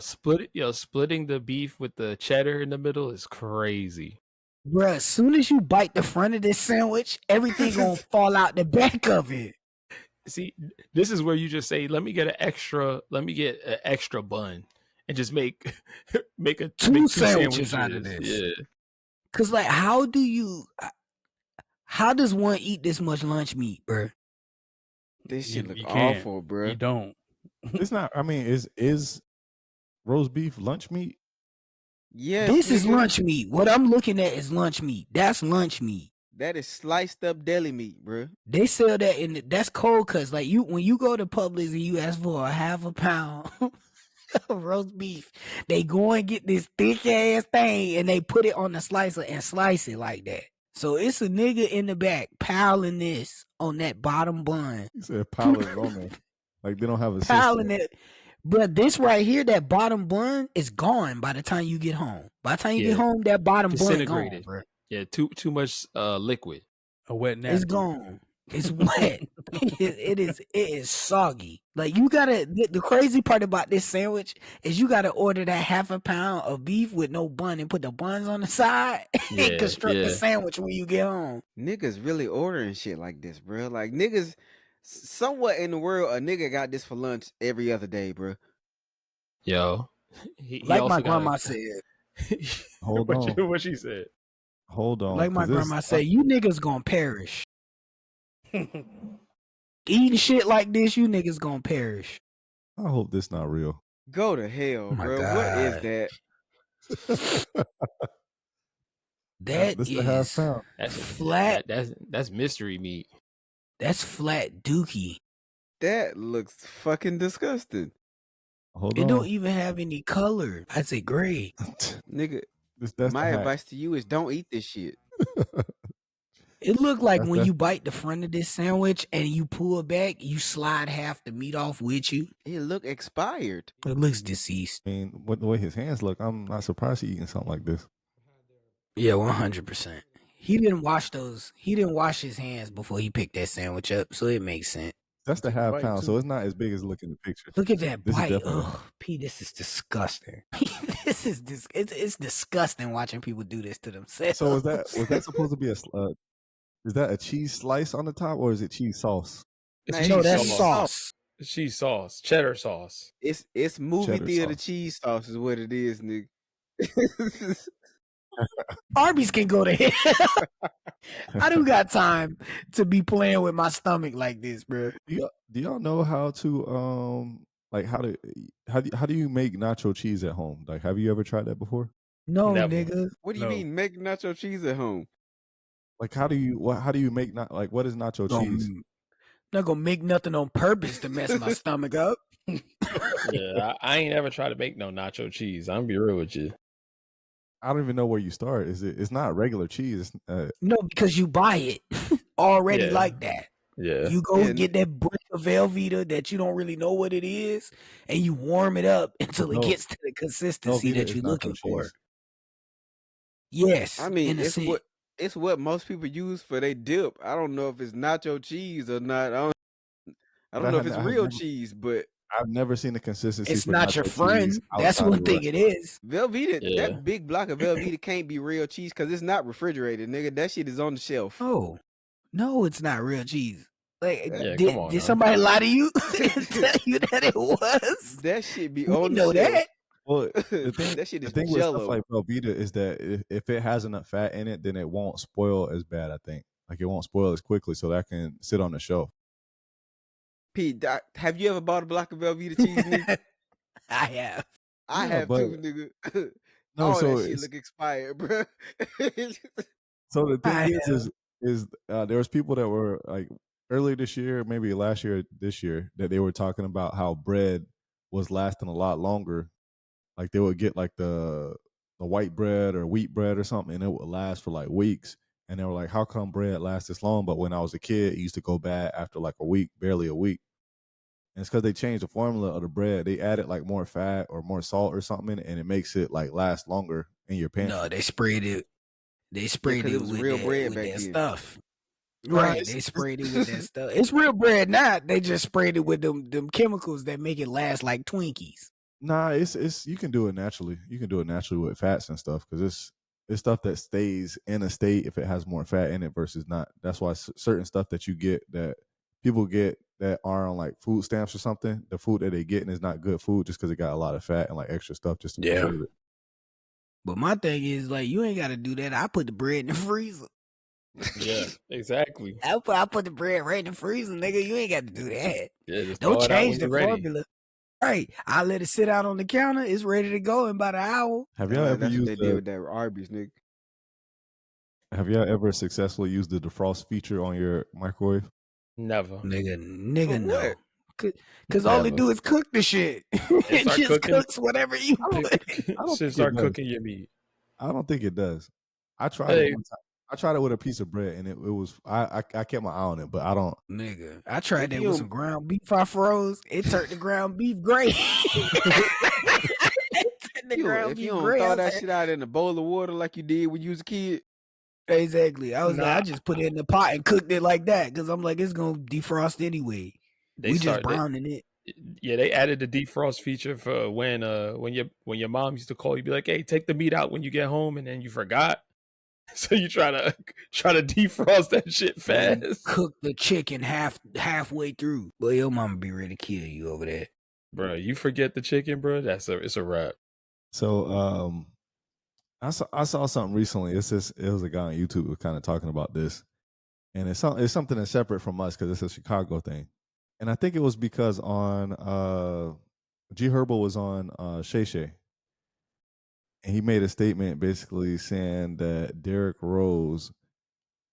splitting the beef with the cheddar in the middle is crazy. Bruh, as soon as you bite the front of this sandwich, everything gonna fall out the back of it. See, this is where you just say, let me get an extra bun and just make two sandwiches out of this. Yeah. Cause like, how does one eat this much lunch meat, bruh? This shit look awful, bruh. You don't. It's not. I mean, is roast beef lunch meat? Yes, this is lunch meat. What I'm looking at is lunch meat. That's lunch meat. That is sliced up deli meat, bro. They sell that that's cold cuts. Like when you go to Publix and you ask for a half a pound of roast beef, they go and get this thick ass thing and they put it on the slicer and slice it like that. So it's a nigga in the back piling this on that bottom bun. He said piling on there. Like they don't have a piling it. But this right here, that bottom bun is gone by the time you get home. By the time you get home, that bottom bun gone, bro. Yeah, too much liquid. A wet napkin. It's gone. It's wet. It is soggy. Like you gotta. The crazy part about this sandwich is you gotta order that half a pound of beef with no bun and put the buns on the side and construct the sandwich when you get home. Niggas really ordering shit like this, bro. Like niggas, somewhere in the world, a nigga got this for lunch every other day, bro. Yo, like my grandma said. Hold on. What she said. Hold on. Like my grandma said, you niggas gonna perish. Eating shit like this, you niggas gonna perish. I hope this not real. Go to hell, bro. God. What is that? That this is the half pound. That's flat. That's mystery meat. That's flat dookie. That looks fucking disgusting. Hold it on. don't even have any color. I say gray. Nigga, that's my advice to you is don't eat this shit. It looked like when you bite the front of this sandwich and you pull back, you slide half the meat off with you. It look expired. It looks deceased. I mean, the way his hands look, I'm not surprised he's eating something like this. Yeah, 100%. He didn't wash those. He didn't wash his hands before he picked that sandwich up, so it makes sense. That's the half pound, so it's not as big as look in the picture. Look at that bite. Oh, P, this is disgusting. It's disgusting watching people do this to themselves. So was that supposed to be is that a cheese slice on the top or is it cheese sauce? No, that's sauce. It's cheese sauce, cheddar sauce. It's movie Cheddar theater sauce. cheese sauce is what it is, nigga. Arby's can go to hell. I don't got time to be playing with my stomach like this, bro. Do y'all know how to like how do you make nacho cheese at home? Like, have you ever tried that before? No, Never. nigga. What do you mean make nacho cheese at home? Like, how do you make what is nacho cheese? Not gonna make nothing on purpose to mess my stomach up. Yeah, I ain't ever tried to make no nacho cheese. I'm gonna be real with you. I don't even know where you start. It's not regular cheese. No, because you buy it already like that. Yeah. You go and get that brick of Velveeta that you don't really know what it is, and you warm it up until it gets to the consistency that you're looking for. Cheese. Yes. I mean, it's what most people use for their dip. I don't know if it's nacho cheese or not. I don't know if it's real cheese, but I've never seen the consistency. It's for not your friend. That's one thing it is. Velveeta, that big block of Velveeta can't be real cheese because it's not refrigerated, nigga. That shit is on the shelf. Oh, no, it's not real cheese. Like, did come on, somebody lie to you and tell you that it was? That shit be We on know the shelf. that. Well, the That shit is thing with jello. stuff like Velveeta is that if it has enough fat in it, then it won't spoil as bad. I think like it won't spoil as quickly, so that can sit on the shelf. Pete, have you ever bought a block of Velveeta cheese, nigga? I have. I have too, nigga. No, All so that shit look expired, bro. So the thing is there was people that were like earlier this year, maybe last year, this year, that they were talking about how bread was lasting a lot longer. Like they would get like the white bread or wheat bread or something, and it would last for like weeks. And they were like, how come bread lasts this long? But when I was a kid, it used to go bad after like a week, barely a week. And it's because they changed the formula of the bread. They added like more fat or more salt or something in it, and it makes it like last longer in your pantry. No, they sprayed it. They sprayed it was with real that, bread with back that then. stuff. Right, they sprayed it with that stuff. It's real bread now. They just sprayed it with them chemicals that make it last like Twinkies. Nah, it's you can do it naturally. You can do it naturally with fats and stuff because it's stuff that stays in a state if it has more fat in it versus not. That's why certain stuff that you get that people get that are on like food stamps or something, the food that they getting is not good food just because it got a lot of fat and like extra stuff just to preserve it. But my thing is like you ain't got to do that. I put the bread in the freezer. Yeah, exactly. I put the bread right in the freezer, nigga. You ain't got to do that. Yeah, just Don't throw it out change when the you're ready. formula. Right. I let it sit out on the counter. It's ready to go in about an hour. Have y'all ever That's what used they did with that Arby's, nigga. Have y'all ever successfully used the defrost feature on your microwave? Never. Nigga, no. what? Because all they do is cook the shit. It start just cooking. cooks whatever you put. Should start cooking your meat. I don't think it does. I tried it one time. I tried it with a piece of bread, and it was I kept my eye on it, but I don't. Nigga, I tried that with some ground beef I froze. It turned the ground beef gray. If you don't throw that shit out in a bowl of water like you did when you was a kid. Exactly. I was like, I just put it in the pot and cooked it like that because I'm like, it's gonna defrost anyway. We just browning it. Yeah, they added the defrost feature for when your mom used to call you, be like, "Hey, take the meat out when you get home," and then you forgot. So you try to defrost that shit fast. Cook the chicken halfway through. Boy, your mama be ready to kill you over there. Bro, you forget the chicken, bro. It's a wrap. So I saw something recently. It was a guy on YouTube who was kind of talking about this, and it's something that's separate from us because it's a Chicago thing, and I think it was because on G Herbo was on Shay Shay, and he made a statement basically saying that Derrick Rose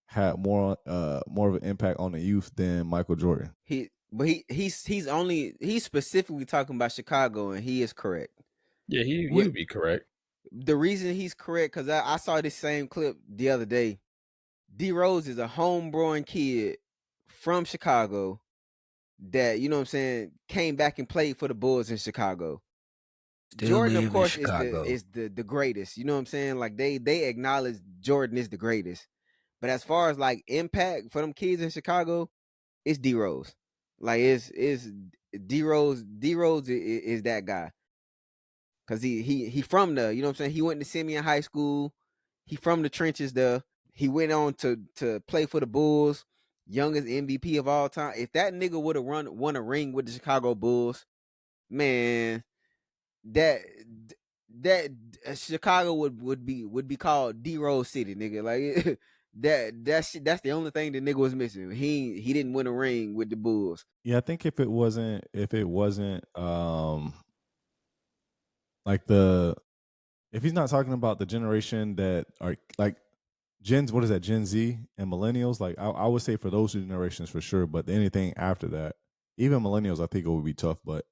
had more of an impact on the youth than Michael Jordan. He's specifically talking about Chicago, and he is correct. Yeah, he would be correct. The reason he's correct, because I saw this same clip the other day. D Rose is a homegrown kid from Chicago that, you know what I'm saying, came back and played for the Bulls in Chicago. Jordan, of course, is the greatest. You know what I'm saying? Like they acknowledge Jordan is the greatest. But as far as like impact for them kids in Chicago, it's D Rose. Like it's D Rose. D Rose is that guy. Cause he from the, you know what I'm saying? He went to Simeon High School. He from the trenches there. He went on to play for the Bulls, youngest MVP of all time. If that nigga would have won a ring with the Chicago Bulls, man, that Chicago would be called D Rose City, nigga. Like that's the only thing the nigga was missing. He didn't win a ring with the Bulls. Yeah, I think if it wasn't like if he's not talking about the generation that are like Gen Z and millennials, like I would say for those two generations for sure, but anything after that, even millennials, I think it would be tough, but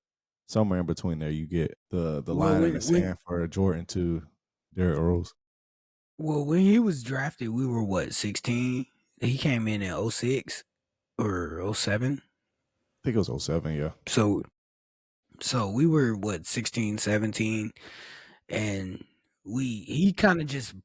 somewhere in between there you get the line in the sand for Jordan to Derrick Rose. Well, when he was drafted, we were 16? He came in 06 or 07? I think it was 07, yeah. So we were 16, 17, and he kind of just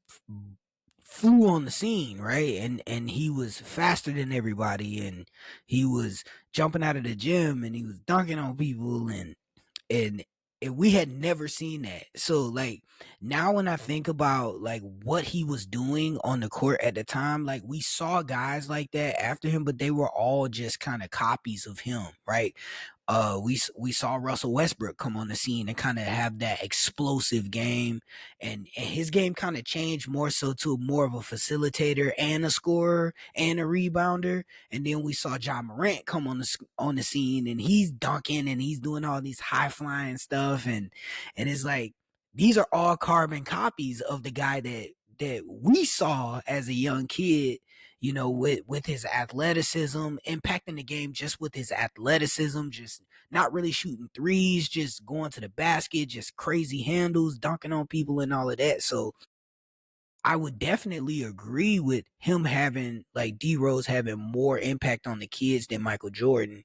flew on the scene, right? And he was faster than everybody, and he was jumping out of the gym, and he was dunking on people, and we had never seen that. So like now when I think about like what he was doing on the court at the time, like we saw guys like that after him, but they were all just kind of copies of him, right? We saw Russell Westbrook come on the scene and kind of have that explosive game, and his game kind of changed more so to more of a facilitator and a scorer and a rebounder. And then we saw Ja Morant come on the scene, and he's dunking and he's doing all these high flying stuff, and it's like these are all carbon copies of the guy that we saw as a young kid, you know, with his athleticism, impacting the game just with his athleticism, just not really shooting threes, just going to the basket, just crazy handles, dunking on people and all of that. So I would definitely agree with him having, like D Rose having more impact on the kids than Michael Jordan,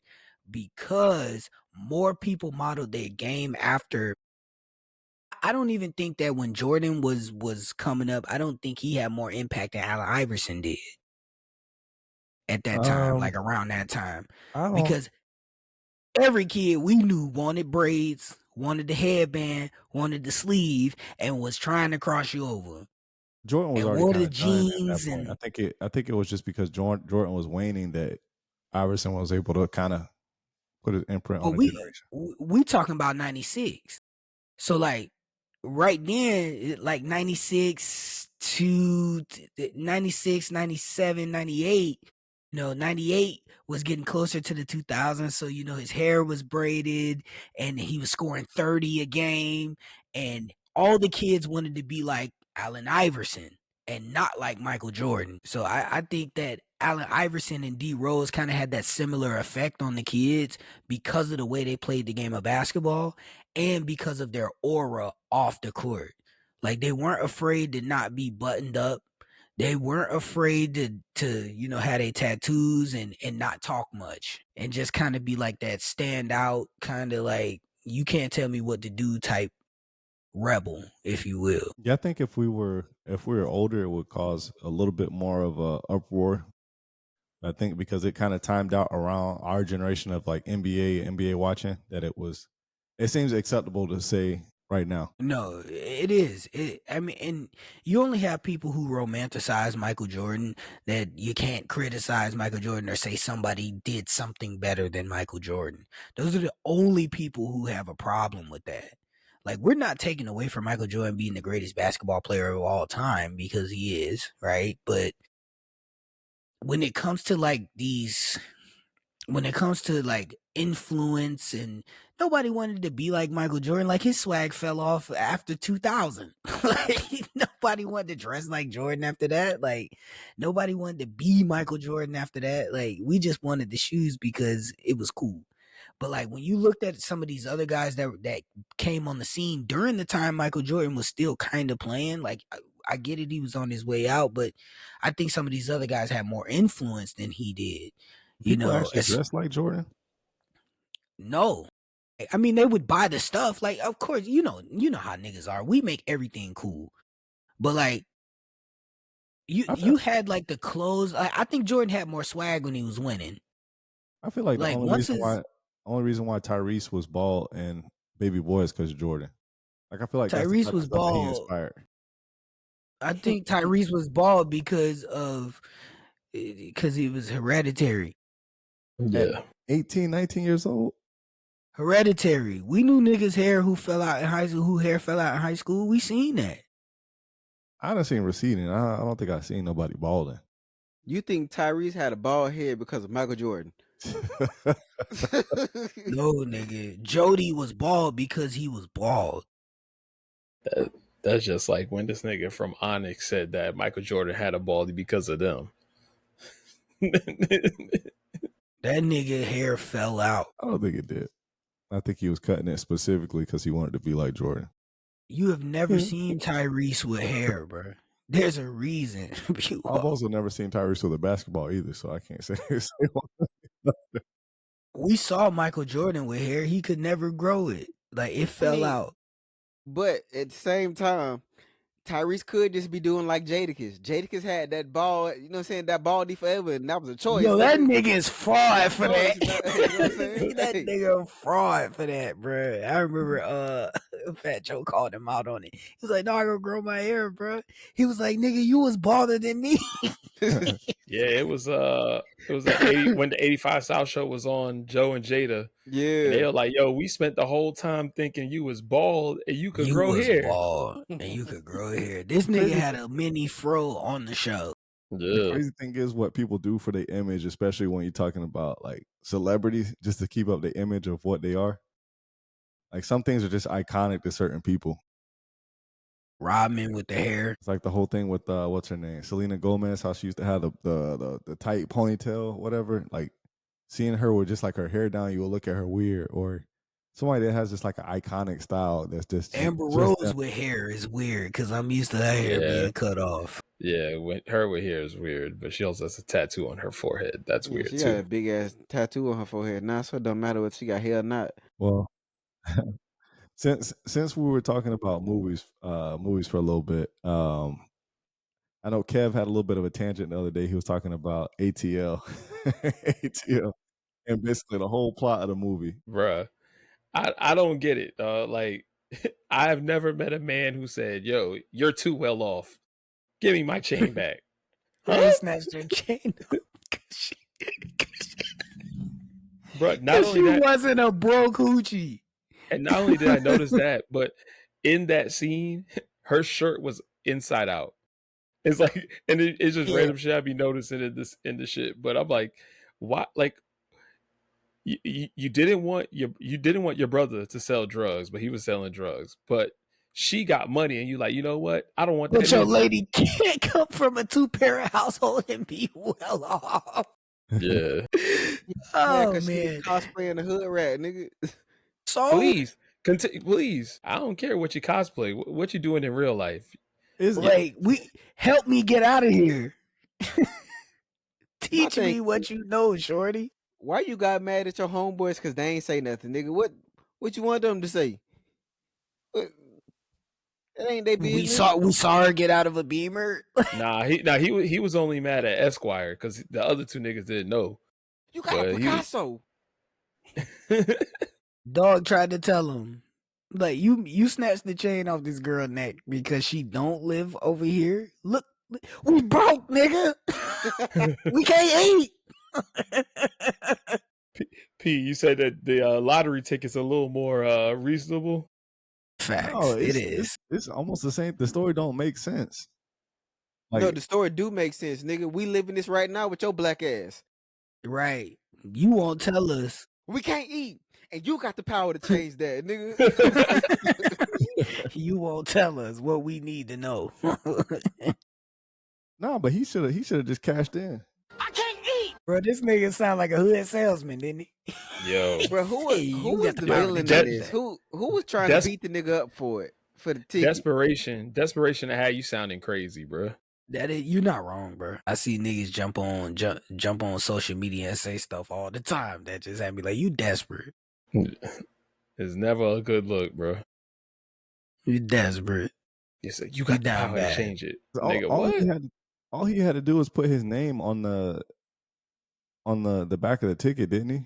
because more people modeled their game after. I don't even think that when Jordan was coming up, I don't think he had more impact than Allen Iverson did at that time, like around that time, because every kid we knew wanted braids, wanted the headband, wanted the sleeve, and was trying to cross you over. Jordan was and already wore kind the of done at jeans that point. and I think it was just because Jordan was waning that Iverson was able to kind of put his imprint but on the generation. we talking about 96. So like right then, like 96 to 96, 97, 98, 98 was getting closer to the 2000s. So, his hair was braided and he was scoring 30 a game. And all the kids wanted to be like Allen Iverson and not like Michael Jordan. So I think that Allen Iverson and D Rose kind of had that similar effect on the kids because of the way they played the game of basketball and because of their aura off the court. Like they weren't afraid to not be buttoned up. They weren't afraid to have their tattoos and not talk much and just kind of be like that standout kind of like you can't tell me what to do type rebel, if you will. Yeah, I think if we were older, it would cause a little bit more of a uproar. I think because it kind of timed out around our generation of like NBA watching that it seems acceptable to say right now. No, it is. And you only have people who romanticize Michael Jordan that you can't criticize Michael Jordan or say somebody did something better than Michael Jordan. Those are the only people who have a problem with that. Like, we're not taking away from Michael Jordan being the greatest basketball player of all time because he is, right? But when it comes to like influence and nobody wanted to be like Michael Jordan, like his swag fell off after 2000. Like nobody wanted to dress like Jordan after that. Like nobody wanted to be Michael Jordan after that. Like we just wanted the shoes because it was cool. But like when you looked at some of these other guys that came on the scene during the time Michael Jordan was still kind of playing, like I get it, he was on his way out, but I think some of these other guys had more influence than he did. People actually dress like Jordan? No. I mean, they would buy the stuff. Like, of course, you know how niggas are. We make everything cool. But like you had like the clothes. I think Jordan had more swag when he was winning. I feel like the only reason why Tyrese was bald and Baby Boy is because Jordan. Like I feel like Tyrese was bald. He inspired. I think Tyrese was bald because he was hereditary. Yeah. 18, 19 years old. Hereditary. We knew niggas' hair who fell out in high school, who hair fell out in high school. We seen that. I done seen receding. I don't think I've seen nobody balding. You think Tyrese had a bald head because of Michael Jordan? No, nigga. Jody was bald because he was bald. That's just like when this nigga from Onyx said that Michael Jordan had a baldy because of them. That nigga hair fell out. I don't think it did. I think he was cutting it specifically because he wanted to be like Jordan. You have never seen Tyrese with hair, bro. There's a reason. I've also never seen Tyrese with a basketball either, so I can't say. We saw Michael Jordan with hair. He could never grow it. Like, it fell out. But at the same time, Tyrese could just be doing like Jadakiss. Jadakiss had that ball, you know what I'm saying, that baldy forever, and that was a choice. Yo, that nigga is fraud for that. You know what I'm saying? That nigga fraud for that, bro. I remember Fat Joe called him out on it. He was like, no, I gonna grow my hair, bro. He was like, nigga, you was balder than me. Yeah, it was when the 85 South Show was on, Joe and Jada. Yeah. And they were like, yo, we spent the whole time thinking you was bald and you could grow hair. Bald and you could grow hair. This nigga had a mini fro on the show. The crazy thing is what people do for their image, especially when you're talking about like celebrities, just to keep up the image of what they are. Like some things are just iconic to certain people. Rodman with the hair. It's like the whole thing with what's her name, Selena Gomez, how she used to have the tight ponytail, whatever. Like seeing her with just like her hair down, you will look at her weird. Or somebody that has just like an iconic style that's just Amber Rose with hair is weird because I'm used to that hair being cut off. Yeah, her with hair is weird, but she also has a tattoo on her forehead. That's weird too. She got a big ass tattoo on her forehead now, so it don't matter whether she got hair or not. Well, since we were talking about movies for a little bit, I know Kev had a little bit of a tangent the other day. He was talking about ATL, ATL, and basically the whole plot of the movie. Bruh, I don't get it. Like I have never met a man who said, "Yo, you're too well off. Give me my chain back." They snatched her chain up. Bro, not only that, wasn't a broke hoochie. and not only did I notice that, but in that scene, her shirt was inside out. It's like, and it's just random shit I be noticing in the shit. But I'm like, why? Like, you didn't want your brother to sell drugs, but he was selling drugs. But she got money, and you like, you know what? I don't want that. But your lady can't come from a 2-parent household and be well off. Yeah. Oh man, man, cosplaying the hood rat, nigga. So please, please. I don't care what you cosplay. What you doing in real life? Like, help me get out of here. Teach me what you know, shorty. Why you got mad at your homeboys because they ain't say nothing, nigga? What you want them to say? It ain't they business. We saw her get out of a Beamer. He was only mad at Esquire because the other two niggas didn't know. You got a Picasso. Dog tried to tell him, like, you snatched the chain off this girl neck because she don't live over here. Look, we broke, nigga. We can't eat. P, you said that the lottery ticket's a little more reasonable. Facts. No, it is. It's almost the same. The story don't make sense. Like, no, the story do make sense, nigga. We living this right now with your black ass. Right. You won't tell us. We can't eat. And you got the power to change that, nigga. You won't tell us what we need to know. No, but he should have just cashed in. I can't eat. Bro, this nigga sound like a hood salesman, didn't he? Yo. Bro, who was the villain in this? Who was trying to beat the nigga up for it? For the ticket? Desperation to have you sounding crazy, bro. You're not wrong, bro. I see niggas jump on social media and say stuff all the time that just had me like, you desperate. It's never a good look, bro. You desperate. You got the power to change it. Nigga, what? All he had to do was put his name on the back of the ticket, didn't he?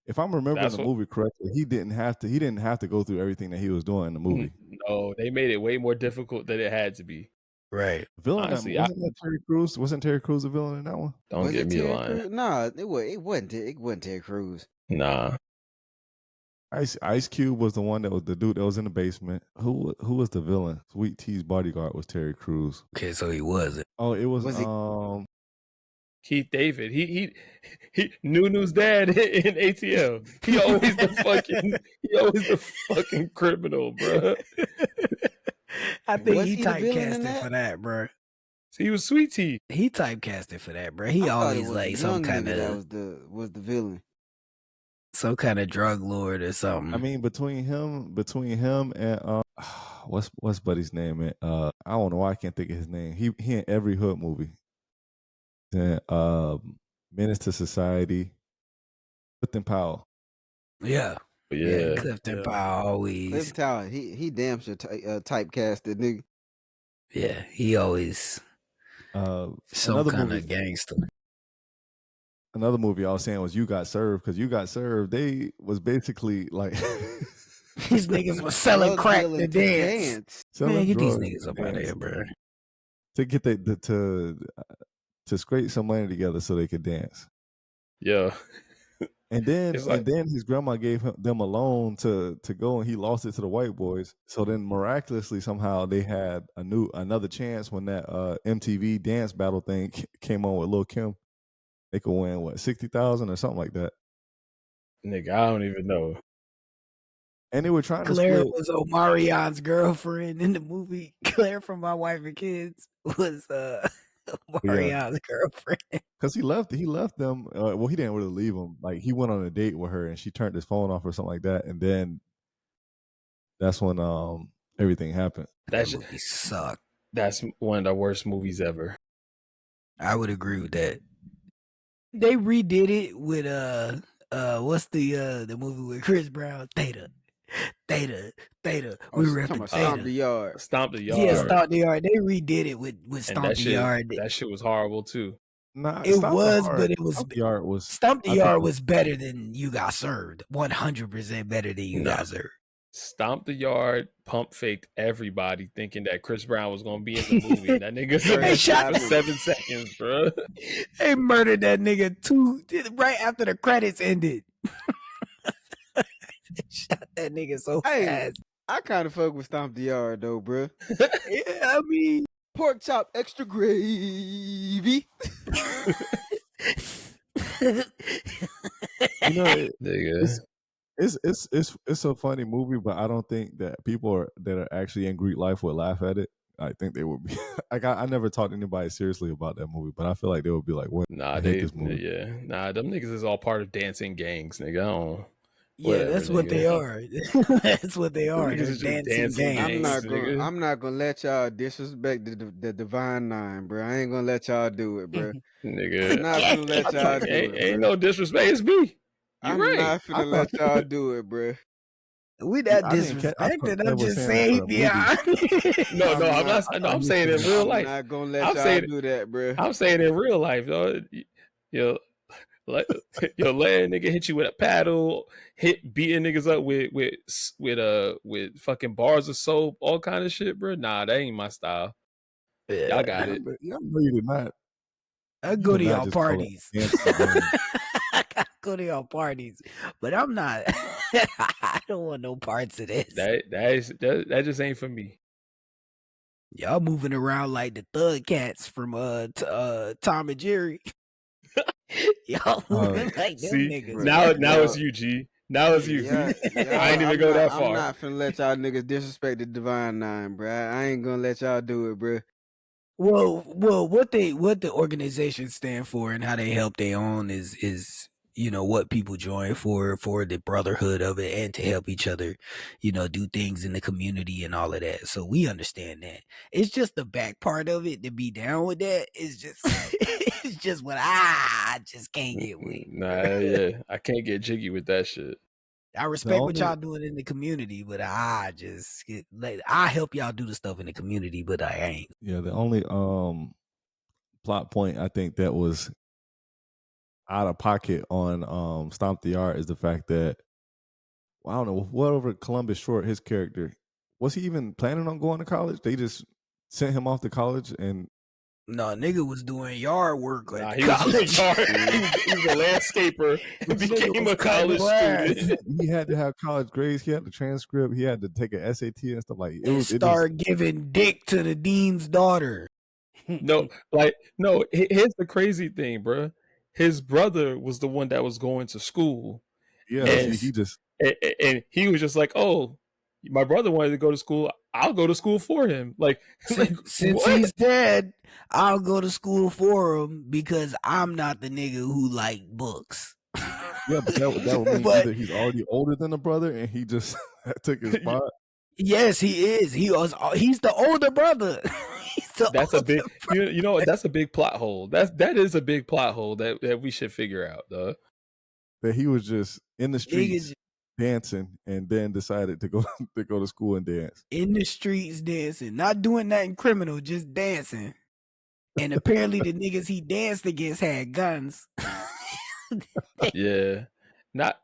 If I'm remembering the movie correctly, he didn't have to go through everything that he was doing in the movie. No, they made it way more difficult than it had to be. Right. Villain, honestly, wasn't that Terry Crews? Wasn't Terry Crews a villain in that one? Don't get me lying. Nah, it wasn't Terry Crews. Nah. Ice Cube was the one that was the dude that was in the basement. Who was the villain? Sweet T's bodyguard was Terry Crews. Okay, so he wasn't. Oh, it was Keith David. He Nunu's dad in ATL. He always the fucking criminal, bro. I think he typecasted for that, bro. So he was Sweet Tea. He typecasted for that, bro. He always like some kind of was the villain. Some kind of drug lord or something. I mean, between him and what's buddy's name? I don't know why I can't think of his name. He in every hood movie. And Menace to Society. Clifton Powell. Yeah. Clifton Powell always. Clifton Powell, he damn sure typecasted, nigga. Yeah, he always some kind of gangster. Another movie I was saying was You Got Served, because You Got Served, they was basically like these niggas was selling crack to dance. Man, get these niggas up out of here, bro. To get to scrape some money together so they could dance. Yeah. And then his grandma gave them a loan to go, and he lost it to the white boys. So then miraculously somehow they had another chance when that MTV dance battle thing came on with Lil' Kim. They could win what, 60,000 or something like that. Nigga, I don't even know. And they were trying Claire to split. was Omarion's girlfriend in the movie. Claire from My Wife and Kids was Omarion's girlfriend. Because he left them. Well, he didn't really leave him. Like, he went on a date with her and she turned his phone off or something like that. And then that's when everything happened. That movie sucked. That's one of the worst movies ever. I would agree with that. They redid it with what's the movie with Chris Brown? Theta. We repping Stomp the Yard. Stomp the Yard. Yeah, Stomp the Yard. They redid it with Stomp the Yard. That shit was horrible too. Nah, It Stomp the was, Yard. but it was Stomp the Yard was. Stomp the I think Yard was better than You Got Served. 100% better than You Nah. Got Served. Stomp the Yard pump faked everybody thinking that Chris Brown was gonna be in the movie. That nigga said They that shit shot for him. 7 seconds, bro. They murdered that nigga right after the credits ended. They shot that nigga so fast. I kind of fuck with Stomp the Yard though, bro. Yeah, I mean, pork chop extra gravy. You know, Nigga. it's a funny movie, but I don't think that people that are actually in Greek life would laugh at it. I think they would be. Like I never talked to anybody seriously about that movie, but I feel like they would be like, "What? Nah, I hate this movie." Yeah, nah, them niggas is all part of dancing gangs, nigga. I don't. yeah, Whatever, that's what nigga. they are. That's what they are. Niggas They're is just dancing dancing gangs. gangs. I'm not gonna let y'all disrespect the Divine Nine, bro. I ain't gonna let y'all do it, bro. Nigga. I'm not gonna let y'all do it. Ain't no disrespect. It's me. I'm right. not finna let y'all do it, bro. We not I didn't ca- I thought disrespecting. Kev I'm was just saying saying, that for the yeah. I'm not. No, I'm saying in real I'm life. not gonna let I'm y'all saying- do that, bro. I'm saying in real life, though. Yo, let a nigga hit you with a paddle, beating niggas up with fucking bars of soap, all kind of shit, bro. Nah, that ain't my style. Y'all got it. Y'all know you did not. I go to did not y'all just call it parties. dancing gangs. I gotta go to y'all parties, but I'm not. I don't want no parts of this. That just ain't for me. Y'all moving around like the Thug Cats from Tom and Jerry. Y'all moving like them See, niggas. now it's you, G. Now it's you. Yeah, I ain't even go that far. I'm not finna let y'all niggas disrespect the Divine Nine, bro. I ain't gonna let y'all do it, bro. Well, what the organization stand for and how they help their own is what people join for the brotherhood of it and to help each other, do things in the community and all of that. So we understand that. It's just the back part of it to be down with that is just it's just what I just can't get with. Nah, yeah, I can't get jiggy with that shit. I respect what y'all doing in the community, but I help y'all do the stuff in the community, but I ain't. Yeah, the only plot point I think that was out of pocket on Stomp the Yard is the fact that I don't know, whatever Columbus Short, his character, was he even planning on going to college? They just sent him off to college and no, nigga was doing yard work at he college. was a landscaper and became a college student. He had to have college grades. He had the transcript. He had to take an SAT and stuff like it. And start giving dick to the dean's daughter. No, here's the crazy thing, bro. His brother was the one that was going to school. Yeah, and he was just like, "Oh, my brother wanted to go to school. I'll go to school for him." Since he's dead, I'll go to school for him because I'm not the nigga who like books. Yeah, but that would mean either he's already older than the brother and he just took his spot. Yes, he is. He's the older brother. That's a big that's a big plot hole. That is a big plot hole that we should figure out, though. That he was just in the streets dancing and then decided to go to school and dance. In the streets dancing, not doing nothing criminal, just dancing. And apparently the niggas he danced against had guns. Yeah. Not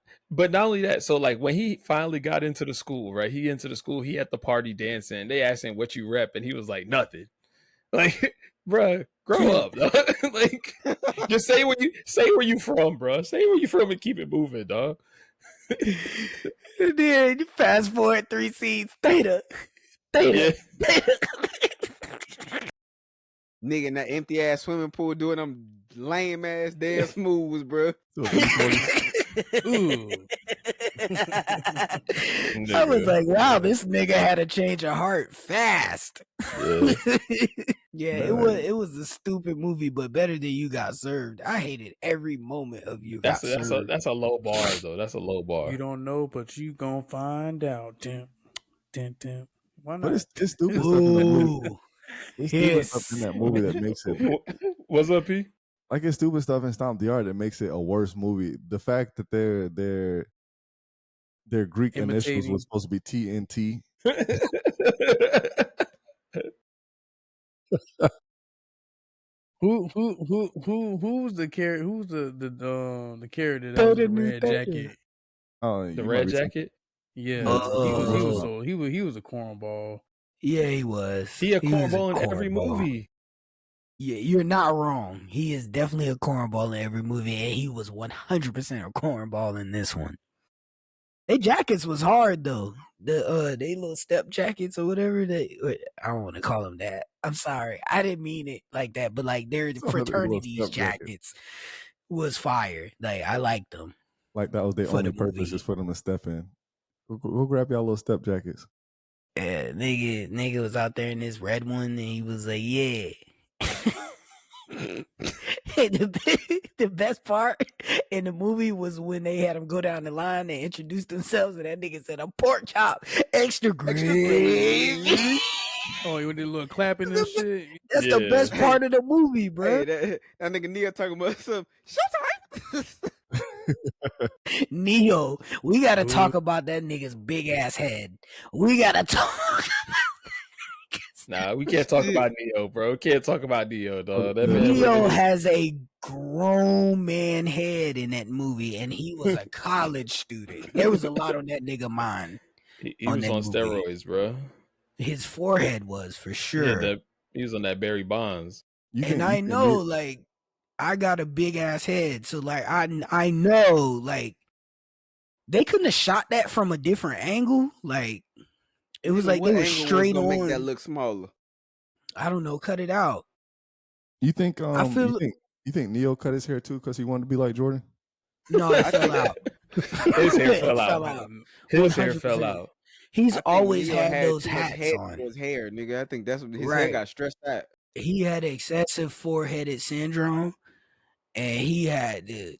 only that, so like when he finally got into the school, right? He at the party dancing. They asked him what you rep, and he was like, nothing. Like, bruh, grow up. Like, just say where you from, bruh. Say where you from and keep it moving, dog. And then fast forward 3 scenes. Theta. Nigga in that empty ass swimming pool doing them lame ass dance moves, bro. Ooh. I was like, wow, this nigga had a change of heart fast. Yeah, it was a stupid movie, but better than You Got Served. I hated every moment of You Got Served. That's a low bar, though. That's a low bar. You don't know, but you gonna find out. Tim. Why not? But it's stupid stuff in that movie. It's stupid stuff in that movie that makes it. What's up, P? Like it's stupid stuff in Stomp the Yard that makes it a worse movie. The fact that their Greek initials was supposed to be TNT. Who was the character? Who's the character that was in the red jacket? Oh, The red jacket. Yeah, Oh. he was a cornball. Yeah, he was. He a was cornball in every movie. Yeah, you're not wrong. He is definitely a cornball in every movie, and he was 100% a cornball in this one. Their jackets was hard though. They little step jackets or whatever. I don't want to call them that. I'm sorry, I didn't mean it like that. But like their fraternities jackets was fire. Like I liked them. Like that was their only purpose is for them to step in. Go grab y'all little step jackets. Yeah, nigga was out there in this red one, and he was like, yeah. Hey, the best part in the movie was when they had him go down the line and introduce themselves, and that nigga said, "A pork chop, extra gravy." Oh, with the little clapping and shit. That's the best part of the movie, bro. Hey, that nigga Neo talking about some showtime. Neo, we gotta talk about that nigga's big ass head. We gotta talk. Nah, we can't talk about Neo, bro. Can't talk about Neo, dog. That man Neo has a grown man head in that movie, and he was a college student. There was a lot on that nigga mind. He was on steroids, bro. His forehead was for sure. Yeah, he was on that Barry Bonds. And I know, like, I got a big ass head, so like, I know, like, they couldn't have shot that from a different angle, like. It was like they were straight on. Make that look smaller. I don't know. Cut it out. You think? You think Neo cut his hair too because he wanted to be like Jordan? No, it fell out. His hair fell out. His hair fell out. He's always had those hats on. His hair, nigga. I think that's what his hair got stressed out. He had excessive foreheaded syndrome, and he had to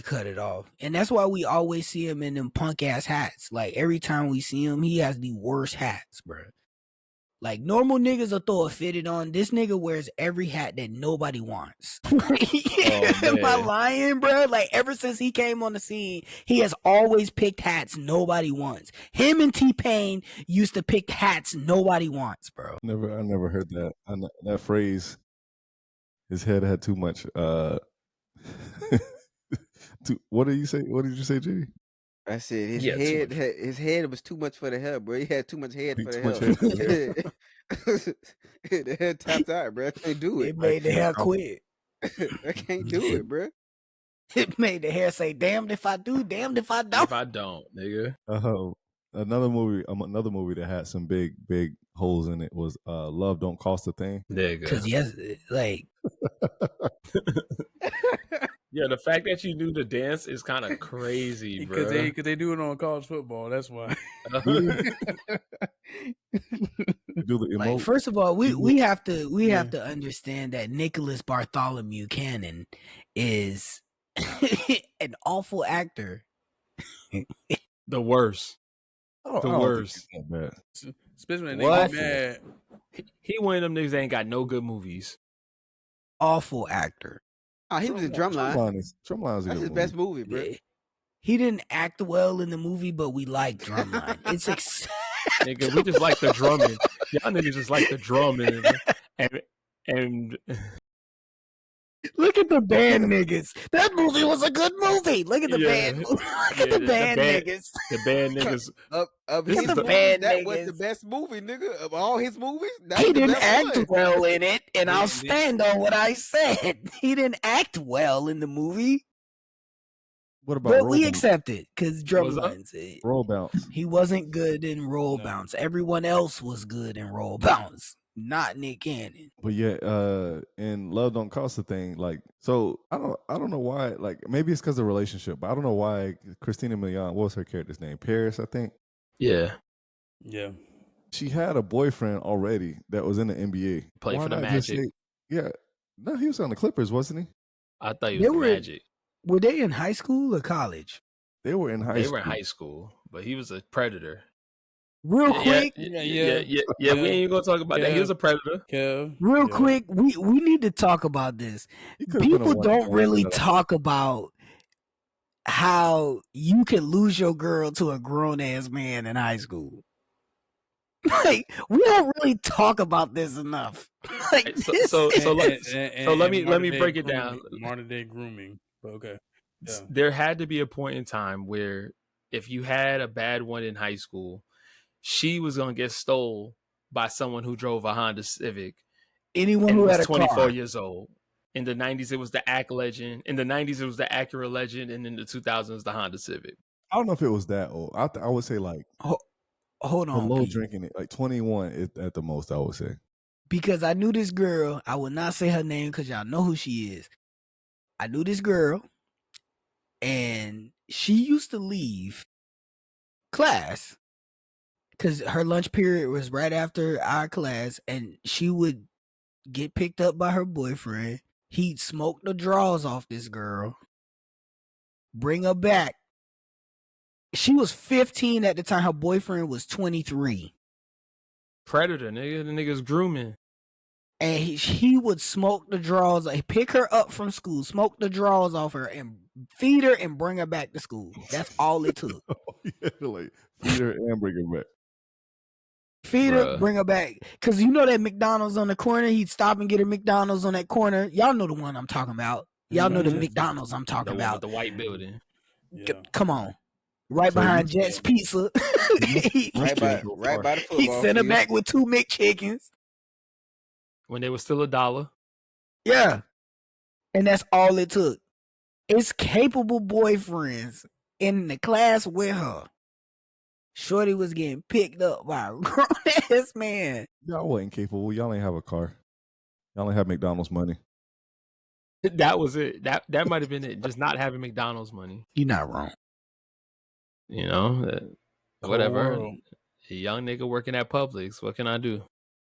cut it off. And that's why we always see him in them punk ass hats. Like every time we see him, he has the worst hats, bro. Like normal niggas will throw a fitted on. This nigga wears every hat that nobody wants. Am I lying, bro? Like ever since he came on the scene, he has always picked hats nobody wants. Him and T-Pain used to pick hats nobody wants, bro. I never heard that. That phrase. His head had too much. What did you say? What did you say, G? I said his head was too much for the hair, bro. He had too much head for the hair. The head tapped out, bro. I can't do it. It made the hair quit. I can't do it, bro. It made the hair say, "Damned if I do, damned if I don't." If I don't, nigga. Another movie that had some big holes in it was Love Don't Cost a Thing. There you go. Because yes, like. Yeah, the fact that you knew the dance is kind of crazy, bro. Because they do it on college football. That's why. Like, first of all, we have to understand that Nicholas Bartholomew Cannon is an awful actor. The worst. The worst. Especially when they get mad. He one of them niggas that ain't got no good movies. Awful actor. Oh, he was in Drumline. Drumline's That's his best movie, bro. Yeah. He didn't act well in the movie, but we like Drumline. It's nigga, we just like the drumming. Y'all niggas just like the drumming, and look at the band niggas. That movie was a good movie. Look at the band. Look at the band niggas. The band niggas. His the band that niggas. was the best movie, nigga, of all his movies. He didn't act well in it, and I'll stand on what I said. He didn't act well in the movie. What about? But we accept it because Drumlines. Roll Bounce. He wasn't good in Roll Bounce. Everyone else was good in Roll Bounce. Not Nick Cannon. But yeah, in Love Don't Cost a Thing, like, so I don't know why, like, maybe it's because of the relationship, but I don't know why Christina Milian, what was her character's name? Paris, I think. Yeah. She had a boyfriend already that was in the NBA. Played for the Magic. No, he was on the Clippers, wasn't he? I thought he was the Magic. Were they in high school or college? They were in high school. They were in high school, but he was a predator. Real quick, we ain't gonna talk about that. He was a predator. Real quick, we need to talk about this. People don't really talk about how you can lose your girl to a grown ass man in high school. Like, we don't really talk about this enough. Like, so let me break it down. Modern day grooming. But okay. Yeah. There had to be a point in time where if you had a bad one in high school, she was gonna get stole by someone who drove a Honda Civic. Anyone who had a 24 car. years old. In the 90s, it was the Ac Legend. In the 90s, it was the Acura Legend, and in the 2000s, the Honda Civic. I don't know if it was that old. I would say like hold on, low Pete. drinking it, like 21 at the most. I would say because I knew this girl. I will not say her name because y'all know who she is. I knew this girl, and she used to leave class because her lunch period was right after our class, and she would get picked up by her boyfriend. He'd smoke the drawers off this girl, bring her back. She was 15 at the time. Her boyfriend was 23. Predator, nigga. The nigga's grooming. And he would smoke the drawers, pick her up from school, smoke the drawers off her, and feed her and bring her back to school. That's all it took. Yeah, like feed her and bring her back. Feed her, bring her back. Because you know that McDonald's on the corner? He'd stop and get her McDonald's on that corner. Y'all know the one I'm talking about. Y'all know the McDonald's I'm talking about. With the white building. Yeah. Come on. Right behind Jet's Pizza. right by the football. He sent her back with 2 McChickens. When they were still $1. Yeah. And that's all it took. It's capable boyfriends in the class with her. Shorty was getting picked up by a grown ass man. Y'all wasn't capable. Y'all ain't have a car. Y'all ain't have McDonald's money. That was it. That might have been it. Just not having McDonald's money. You're not wrong. You know, whatever. A young nigga working at Publix. What can I do?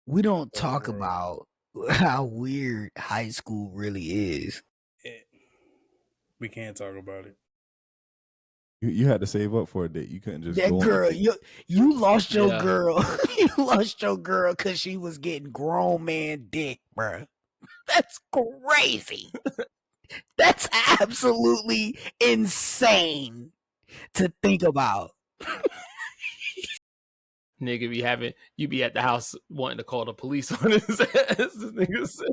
We don't talk about how weird high school really is. We can't talk about it. You had to save up for a date. You couldn't just that go girl. You lost your girl. You lost your girl because she was getting grown man dick, bro. That's crazy. That's absolutely insane to think about. Nigga you be at the house wanting to call the police on his ass. This nigga said.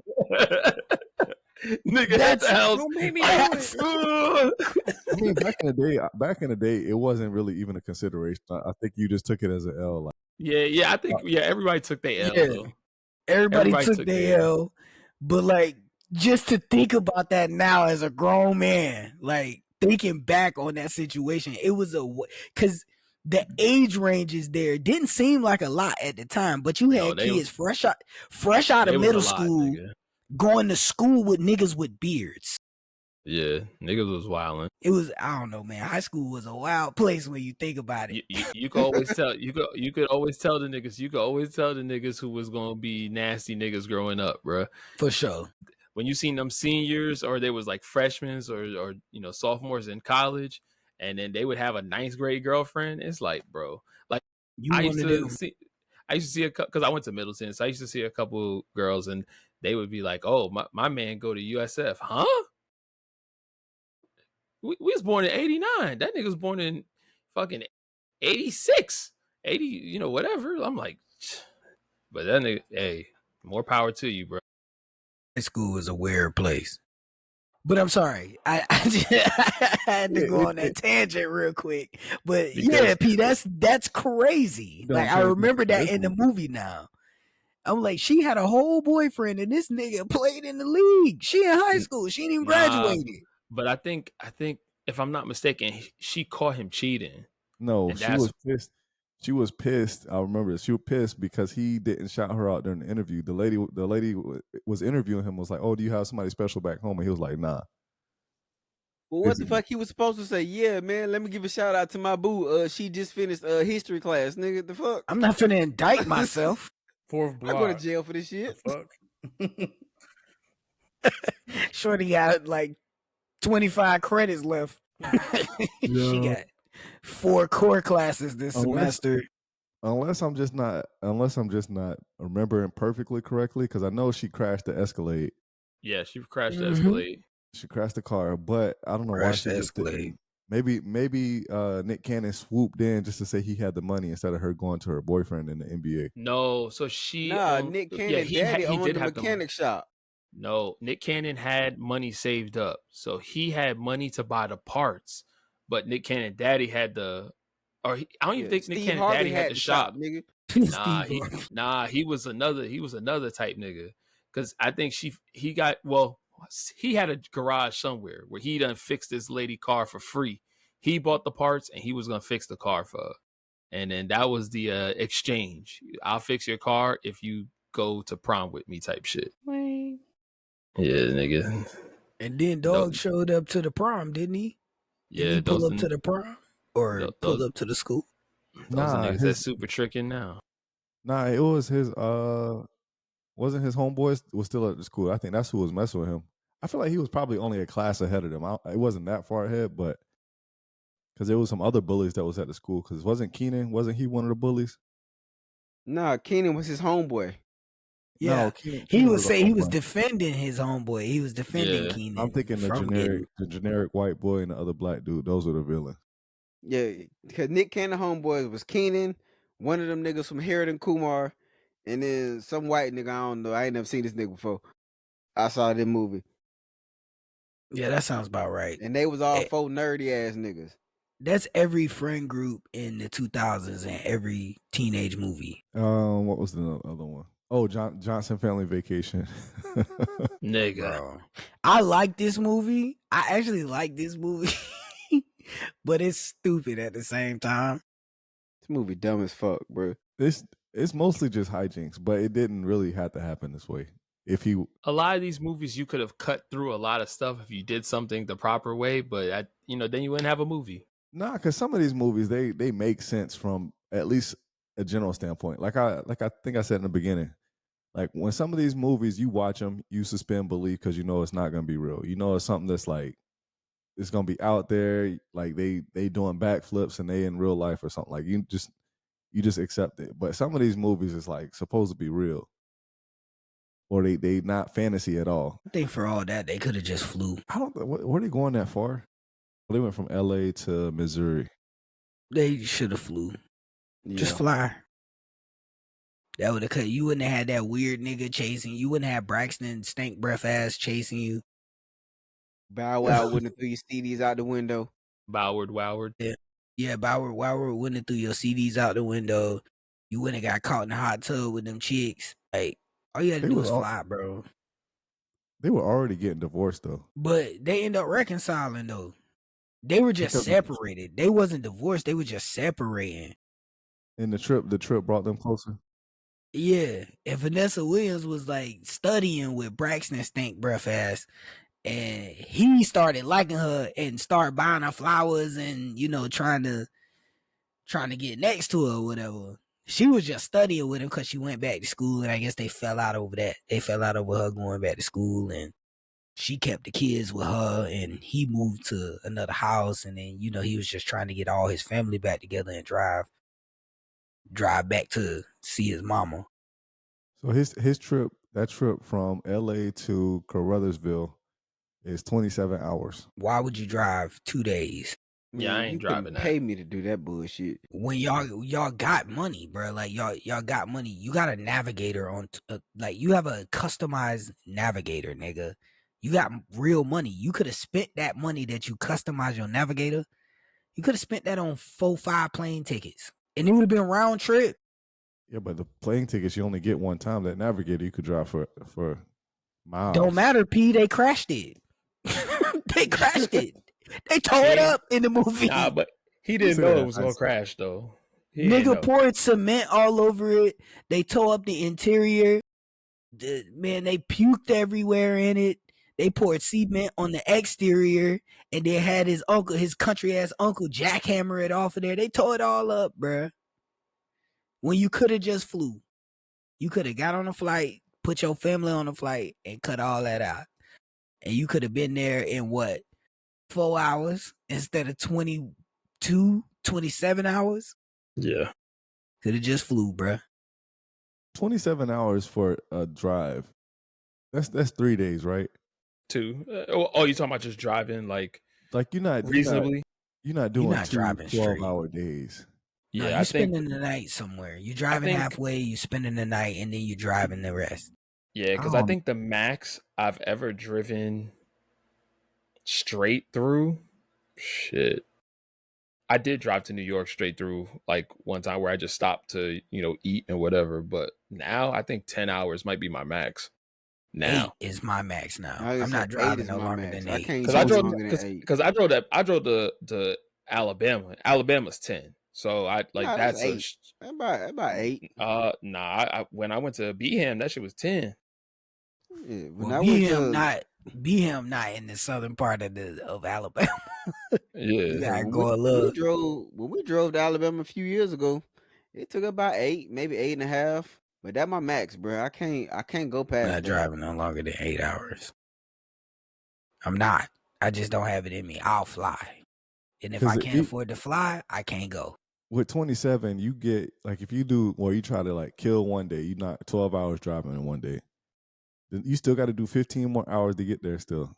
Nigga, that's the house. I mean, back in the day, it wasn't really even a consideration. I think you just took it as an L. Like, yeah, I think everybody took their L. Yeah. Everybody took their L, but like just to think about that now as a grown man, like thinking back on that situation, it was because the age ranges there didn't seem like a lot at the time, but you had kids fresh out of middle school. Going to school with niggas with beards. Yeah, niggas was wilding. It was, I don't know, man. High school was a wild place when you think about it. You could always tell. You could always tell the niggas. You could always tell the niggas who was gonna be nasty niggas growing up, bro. For sure. When you seen them seniors, or they was like freshmen, or sophomores in college, and then they would have a 9th grade girlfriend. It's like, bro, like I used to see a because I went to Middleton, so I used to see a couple girls and. They would be like, "Oh, my man go to USF, huh? We was born in '89. That nigga was born in fucking '86, '80, whatever." I'm like, but that nigga, hey, more power to you, bro. High school was a weird place. But I'm sorry, I had to go on that tangent real quick. But P, that's crazy. Like I remember that in the movie now. I'm like, she had a whole boyfriend and this nigga played in the league. She in high school. She ain't even graduated. But I think if I'm not mistaken, she caught him cheating. No, she was pissed. She was pissed. I remember this. She was pissed because he didn't shout her out during the interview. The lady was interviewing him was like, "Oh, do you have somebody special back home?" And he was like, "Nah." Well, what the fuck he was supposed to say? Yeah, man, let me give a shout out to my boo. She just finished history class, nigga. The fuck? I'm not finna indict myself. 4th block. I go to jail for this shit. Fuck. Shorty got like 25 credits left. She got 4 core classes this semester. Unless I'm just not remembering perfectly correctly, because I know she crashed the Escalade. Yeah, she crashed the Escalade. She crashed the car, but I don't know why she Escalade. Maybe Nick Cannon swooped in just to say he had the money instead of her going to her boyfriend in the NBA. No, so she Nick Cannon daddy he owned did the have mechanic shop. No, Nick Cannon had money saved up, so he had money to buy the parts. But Nick Cannon daddy had I don't even think Nick Steve Cannon Harvey daddy had the shop, nigga. He was another type nigga. Because I think he had a garage somewhere where he done fixed this lady car for free. He bought the parts and he was gonna fix the car for her. And then that was the exchange. I'll fix your car if you go to prom with me type shit. Yeah, nigga. And then Dog showed up to the prom, didn't he? Didn't he pull up to the prom or pull up to the school? Those niggas that's super tricking now. Nah, it was his wasn't his homeboys was still at the school. I think that's who was messing with him. I feel like he was probably only a class ahead of them. It wasn't that far ahead, but because there was some other bullies that was at the school. Because wasn't he one of the bullies? Nah, Keenan was his homeboy. Yeah, no, he was defending his homeboy. He was defending Keenan. I'm thinking the generic white boy and the other black dude. Those were the villains. Yeah, because Nick Cannon homeboys was Keenan, one of them niggas from Harold and Kumar, and then some white nigga. I don't know. I ain't never seen this nigga before. I saw this movie. Yeah, that sounds about right. And they was all four nerdy ass niggas. That's every friend group in the 2000s and every teenage movie. What was the other one? Oh, Johnson Family Vacation. Nigga. Bro. I like this movie. I actually like this movie. But it's stupid at the same time. This movie dumb as fuck, bro. It's mostly just hijinks, but it didn't really have to happen this way. A lot of these movies, you could have cut through a lot of stuff if you did something the proper way, but then you wouldn't have a movie. Nah, because some of these movies they make sense from at least a general standpoint. Like I think I said in the beginning, like when some of these movies you watch them, you suspend belief because you know it's not gonna be real. You know it's something that's like it's gonna be out there, like they doing backflips and they in real life or something. Like you just accept it. But some of these movies is like supposed to be real. Or they not fantasy at all. I think for all that, they could have just flew. I don't know. Were they going that far? Well, they went from LA to Missouri. They should have flew. Yeah. Just fly. That would have cut. You wouldn't have had that weird nigga chasing you. You wouldn't have Braxton stank breath ass chasing you. Bow Wow wouldn't have threw your CDs out the window. Woward. Yeah, Boward wouldn't have threw your CDs out the window. You wouldn't have got caught in the hot tub with them chicks. Like, all you had to do was fly, bro. They were already getting divorced, though. But they end up reconciling, though. They were just separated. They wasn't divorced. They were just separating. And the trip brought them closer. Yeah. And Vanessa Williams was, like, studying with Braxton stank breath ass. And he started liking her and started buying her flowers and, trying to get next to her or whatever. She was just studying with him because she went back to school, and I guess they fell out over that. They fell out over her going back to school, and she kept the kids with her, and he moved to another house, and then, he was just trying to get all his family back together and drive back to see his mama. So his trip, that trip from LA to Caruthersville is 27 hours. Why would you drive 2 days? Yeah, I ain't driving that. Pay me to do that bullshit. When y'all got money, bro. Like y'all got money. You got a navigator on. Like you have a customized navigator, nigga. You got real money. You could have spent that money that you customized your navigator. You could have spent that on 4-5 plane tickets, and it would have been round trip. Yeah, but the plane tickets you only get one time. That navigator you could drive for miles. Don't matter, P. They crashed it. They crashed it. They tore it up in the movie. Nah, but he didn't know it was gonna crash though. Nigga poured cement all over it. They tore up the interior. Man, they puked everywhere in it. They poured cement on the exterior, and they had his country ass uncle, jackhammer it off of there. They tore it all up, bruh. When you could have just flew. You could have got on a flight, put your family on a flight, and cut all that out. And you could have been there in 4 hours instead of 22, 27 hours? Yeah. Could have just flew, bruh. 27 hours for a drive. That's 3 days, right? 2. You talking about just driving like you're not reasonably? You're not You're doing not two driving straight. 12-hour days. No, Yeah, you I spending think the night somewhere. You driving halfway, you spending the night, and then you driving the rest. yeah, because I think the max I've ever driven straight through, shit. I did drive to New York straight through like one time where I just stopped to, eat and whatever. But now I think 10 hours might be my max. Now 8 is my max now. I I'm said not driving is no my longer max. than I 8. can't because go I drove longer than 8. because I drove to Alabama. Alabama's 10. So I like Nah, that's 8. About 8. nah. When I went to Beham, that shit was 10. Yeah, when Well, I went Beham not in the southern part of Alabama. You Yeah. gotta go a little. when we drove to Alabama a few years ago, it took about 8, maybe 8.5. But that's my max, bro. I can't go I'm past not that. driving no longer than 8 hours. I'm not. I just don't have it in me. I'll fly. And if I can't afford to fly, I can't go. With 27, you get like if you do you try to like kill one day, you're not 12 hours driving in one day. Then you still got to do 15 more hours to get there still.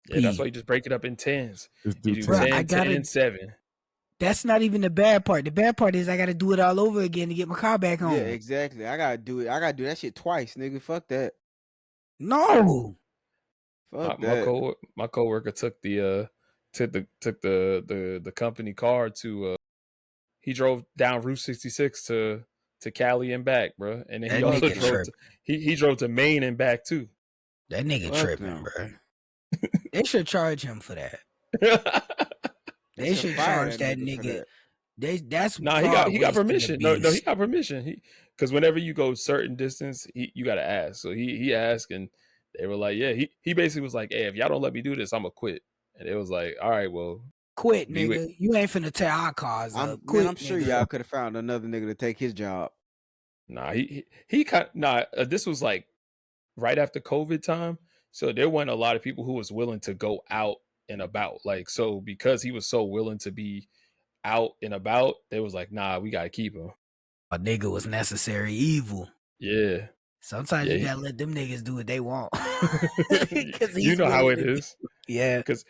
Yeah, that's why you just break it up in 10s. Just You do do 10. 10, 10, and 7. That's not even the bad part. The bad part is I got to do it all over again to get my car back home. Yeah, exactly. I gotta do it. I gotta do that shit twice, nigga. Fuck that. No. Fuck that. My coworker took the company car to he drove down Route 66 to Cali and back, bro. And then he also drove to Maine and back too. That nigga tripping, bro. They should charge him for that. They should charge that nigga. He got permission. No, he got permission. Because whenever you go certain distance, you got to ask. So he asked, and they were like, yeah. He basically was like, hey, if y'all don't let me do this, I'm gonna quit. And it was like, all right, well, quit, nigga. You ain't finna tear our cars up. Quit, I'm sure y'all could have found another nigga to take his job. Nah, this was like right after COVID time. So there weren't a lot of people who was willing to go out and about. Like, so because he was so willing to be out and about, they was like, nah, we gotta keep him. A nigga was necessary evil. Yeah. Sometimes you gotta let them niggas do what they want. You know how it is. Yeah. Because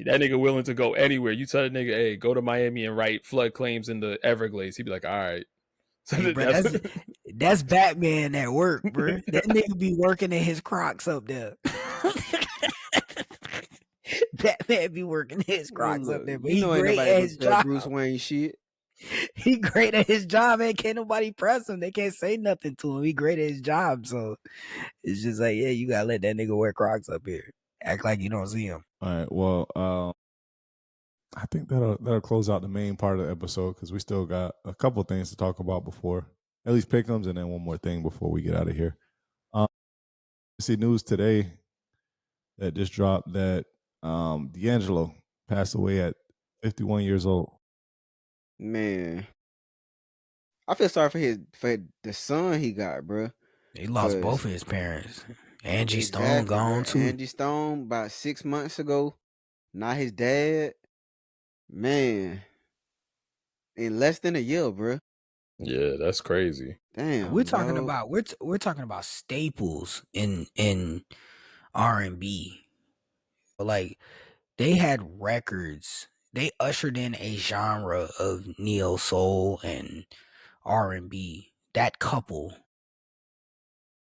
that nigga willing to go anywhere. You tell a nigga, hey, go to Miami and write flood claims in the Everglades. He'd be like, all right. So hey, bro, that's Batman at work, bro. That nigga be working in his Crocs up there. Batman be working his Crocs up there, but he great at his job. Bruce Wayne shit. He great at his job, and can't nobody press him. They can't say nothing to him. He great at his job, so it's just like, yeah, you gotta let that nigga wear Crocs up here. Act like you don't see him. All right. Well, I think that'll close out the main part of the episode because we still got a couple things to talk about before, at least pick'ems, and then one more thing before we get out of here. See news today that just dropped that D'Angelo passed away at 51 years old. Man, I feel sorry for the son he got, bro. He lost both of his parents. Angie Stone gone too. Angie Stone about 6 months ago. Not his dad. Man, in less than a year, bro. Yeah, that's crazy. Damn, we're talking about staples in R&B. Like they had records. They ushered in a genre of neo soul and R&B. That couple,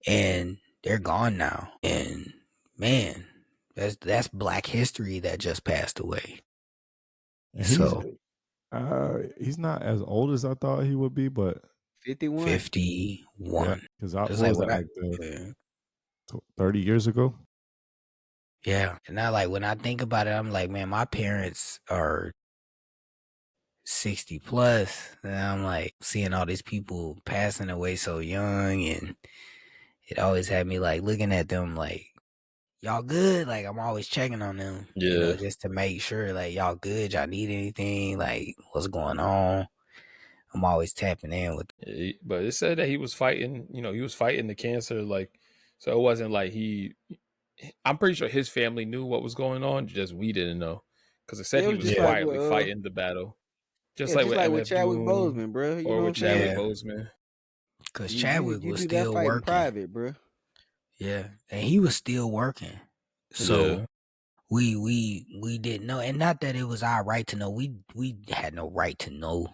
and they're gone now. And man, that's Black history that just passed away. He's not as old as I thought he would be, but 51. 51. Because I was like 30 years ago. Yeah. And now, like, when I think about it, I'm like, man, my parents are 60 plus. And I'm like seeing all these people passing away so young. And it always had me like looking at them like, y'all good? Like, I'm always checking on them. Yeah. You know, just to make sure, like, y'all good? Y'all need anything? Like, what's going on? I'm always tapping in with them. But it said that he was fighting, he was fighting the cancer. Like, so it wasn't like I'm pretty sure his family knew what was going on. Just we didn't know. Because it said he was quietly fighting the battle. Just like with Chadwick Boseman, bro. You or with Chadwick Boseman. Because Chadwick was still working. Private, bro. Yeah. And he was still working. So we didn't know, and not that it was our right to know. We had no right to know.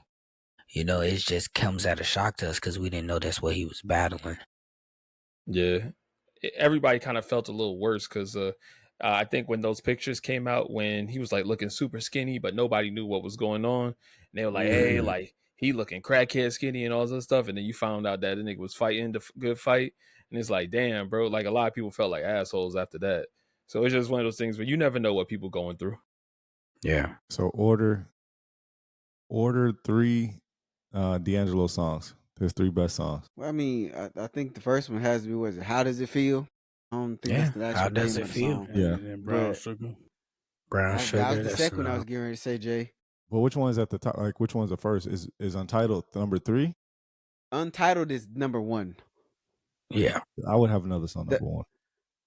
You know, it just comes at a shock to us because we didn't know that's what he was battling. Yeah, everybody kind of felt a little worse because I think when those pictures came out, when he was like looking super skinny, but nobody knew what was going on, and they were like, "Hey, like he looking crackhead skinny and all this stuff," and then you found out that the nigga was fighting the good fight, and it's like, damn, bro, like a lot of people felt like assholes after that. So it's just one of those things where you never know what people going through. Yeah. So order 3 D'Angelo songs. His 3 best songs. Well, I mean, I think the first one has to be, was it How Does It Feel? I don't think that's the actual How Does name It of the Feel? song. Yeah. And Brown Sugar. Brown Sugar. That was the that's second one I enough. was getting ready to say, Jay. But which one's at the top? Like, which one's the first? Is Untitled number 3? Untitled is number 1. Yeah. I would have another song number 1.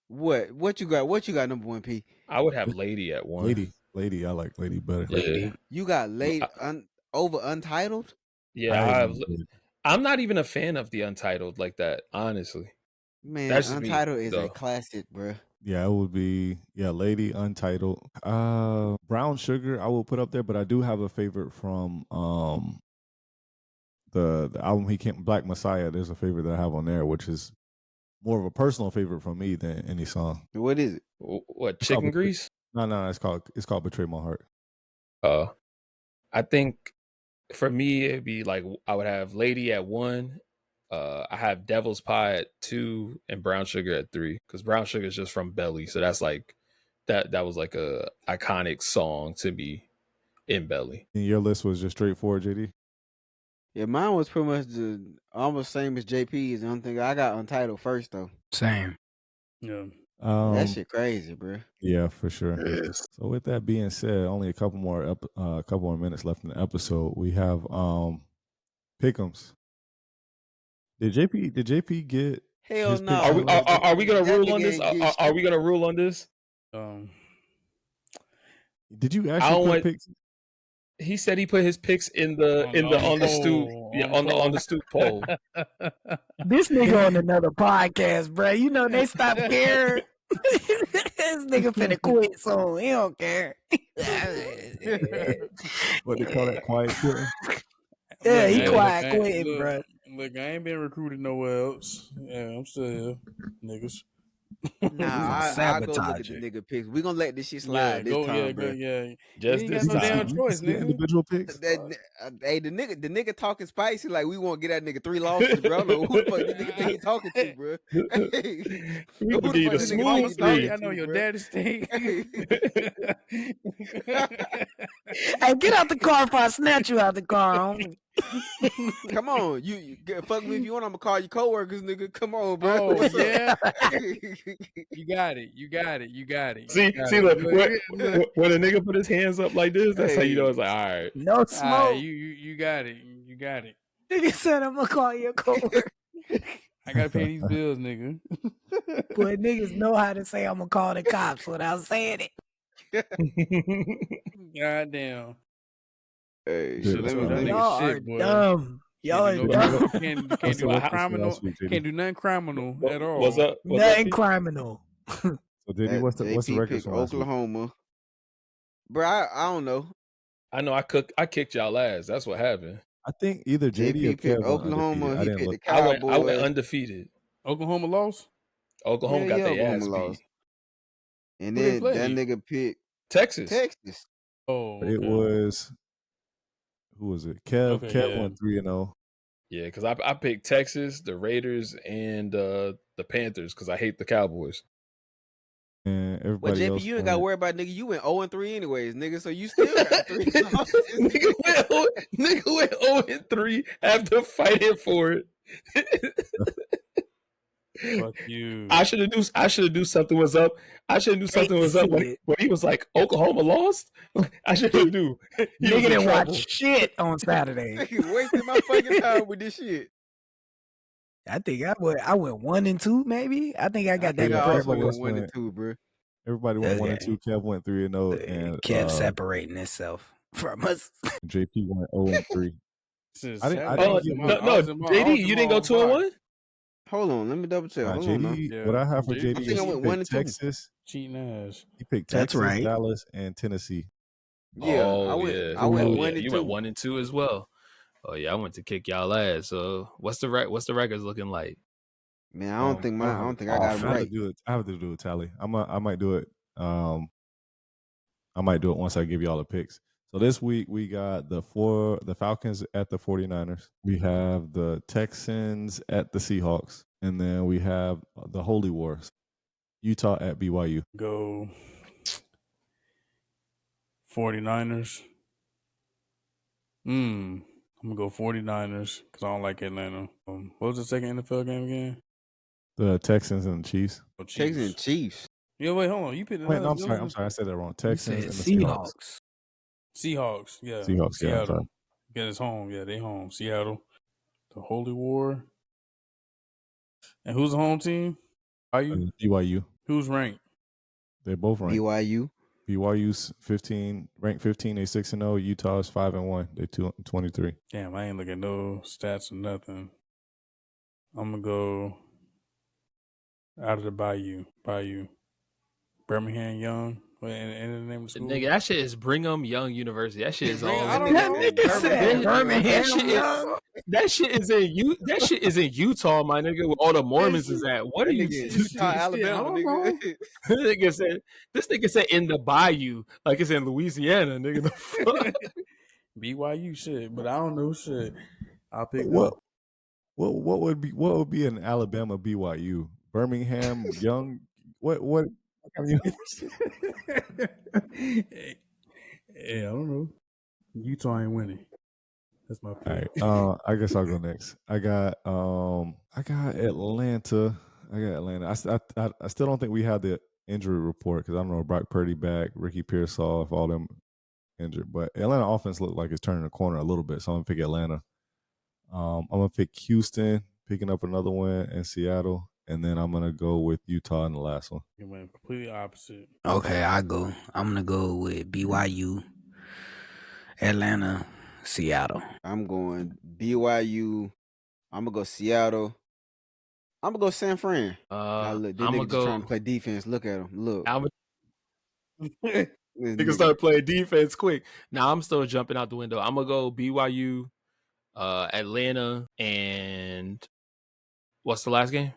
What you got? What you got number 1, P? I would have Lady at 1. Lady, I like Lady better. Yeah. You got Lady over Untitled? Yeah, I'm not even a fan of the Untitled like that, honestly. Man, Untitled is a classic, bro. Yeah, it would be Lady, Untitled. Brown Sugar I will put up there, but I do have a favorite from the album he came, Black Messiah. There's a favorite that I have on there, which is more of a personal favorite from me than any song. What is it? What, Chicken Grease? No, it's called Betray My Heart. I think for me it'd be like I would have Lady at 1. I have Devil's Pie at 2 and Brown Sugar at 3 because Brown Sugar is just from Belly, so that's like that was like a iconic song to me in Belly. And your list was just straightforward, JD? Yeah, mine was pretty much almost same as JP's. I don't think I got Untitled first though. Same. Yeah. That shit crazy, bro. Yeah, for sure. Yes. So with that being said, only a couple more minutes left in the episode. We have Pick'ems. Did JP get? Hell no. Are we gonna rule on this? Are we gonna rule on this? Did you actually put picks? He said he put his picks in the on the stoop. Yeah, on the stoop poll. This nigga on another podcast, bro. You know they stopped caring. This nigga finna quit soon. He don't care. What they call that, quiet quitting? Yeah, he quiet quitting, bro. Look, I ain't been recruited nowhere else. Yeah, I'm still here, niggas. Nah, I go look at the nigga picks. We gonna let this shit slide this time, bro. Just this no time. damn choice, nigga. Individual picks. Hey, the nigga talking spicy like we won't get that nigga 3 losses, bro. I don't know who the fuck this nigga think he talking to, bro. We gonna give you the smooth 3. I know your daddy's thing. Hey, get out the car before I snatch you out the car, homie. Come on, you fuck me if you want. I'm gonna call your coworkers, nigga. Come on, bro. Oh yeah, you got it. See, look, when a nigga put his hands up like this, that's how you know it's like, all right. No smoke. You got it. Nigga said I'm gonna call your coworker. I gotta pay these bills, nigga. But niggas know how to say I'm gonna call the cops without saying it. Goddamn. Hey, y'all are dumb. Y'all are dumb. Can't do nothing criminal at all. What's up? Nothing criminal. So JD, what's the record from Oklahoma? Bro, I don't know. I know I kicked y'all ass. That's what happened. I think either JD or Kev Oklahoma. He picked the I Cowboys. went undefeated. Oklahoma lost? Oklahoma got their ass beat. And then that nigga picked Texas. Oh, okay. It was, who was it? Kev went 3-0. Yeah, because I picked Texas, the Raiders, and the Panthers because I hate the Cowboys. And everybody else. JP, you ain't got to worry about, nigga. You went 0-3 anyways, nigga. So you still got 3 losses. Nigga went 0-3 after fighting for it. Fuck you. I should have do something was up. I should have do something was up when he was like Oklahoma lost. I should have do. Nigga didn't watch shit on Saturday. Wasting my fucking time with this shit. I think I went 1 and 2, maybe. I think I got that. I also went 1 and 2, bro. Everybody went 1 and 2. Kev went 3-0, and kept separating itself from us. JP went 0-3. No, JD, you didn't go 2-1. Hold on, let me double check. JD, what I have for JD I went 1 and 2. Texas, Cheating ass. He picked That's Texas, right. Dallas, and Tennessee. Yeah, Oh, I went 1 and you 2. went 1 and 2 as well. Oh yeah, I went to kick y'all ass. So what's the records looking like? Man, I don't think I got him I have right. to do it. I have to do a tally. I might do it. I might do it once I give y'all the picks. So this week we got the Falcons at the 49ers. We have the Texans at the Seahawks. And then we have the Holy Wars. Utah at BYU. Go 49ers. I'm going to go 49ers because I don't like Atlanta. What was the second NFL game again? The Texans and the Chiefs. Oh, Chiefs. Texans and Chiefs. Yeah, wait, hold on. You picked Wait, no, another. I'm sorry. I said that wrong. Texans and the Seahawks. Seahawks, yeah. Seahawks, yeah. Seattle. Yeah, it's home. Yeah, they home. Seattle. The Holy War. And who's the home team? BYU. Who's ranked? They're both ranked. BYU's 15, ranked 15. They 6-0. Utah's 5-1. They 2-23. Damn, I ain't looking at no stats or nothing. I'm gonna go out of the Bayou. Birmingham Young. And the name of the school. Nigga, that shit is Brigham Young University. That shit is all. Birmingham Young. That shit is in Utah, my nigga. Where all the Mormons is at. What are you? Utah, Alabama, nigga. This nigga said in the Bayou, like it's in Louisiana, nigga. The fuck? BYU shit, but I don't know shit. I'll pick what would be an Alabama BYU? Birmingham Young. What? Hey, I don't know. Utah ain't winning. That's my pick. All right. I guess I'll go next. I got Atlanta. I still don't think we had the injury report because I don't know Brock Purdy back, Ricky Pearsall, all them injured. But Atlanta offense looked like it's turning the corner a little bit, so I'm gonna pick Atlanta. I'm gonna pick Houston, picking up another win, and Seattle. And then I'm gonna go with Utah in the last one. You went completely opposite. Okay, I'm gonna go with BYU, Atlanta, Seattle. I'm going BYU. I'm gonna go Seattle. I'm gonna go San Fran. Look, this nigga just trying to play defense. Look at him. Look. Nigga start playing defense quick. Now I'm still jumping out the window. I'm gonna go BYU, Atlanta, and what's the last game?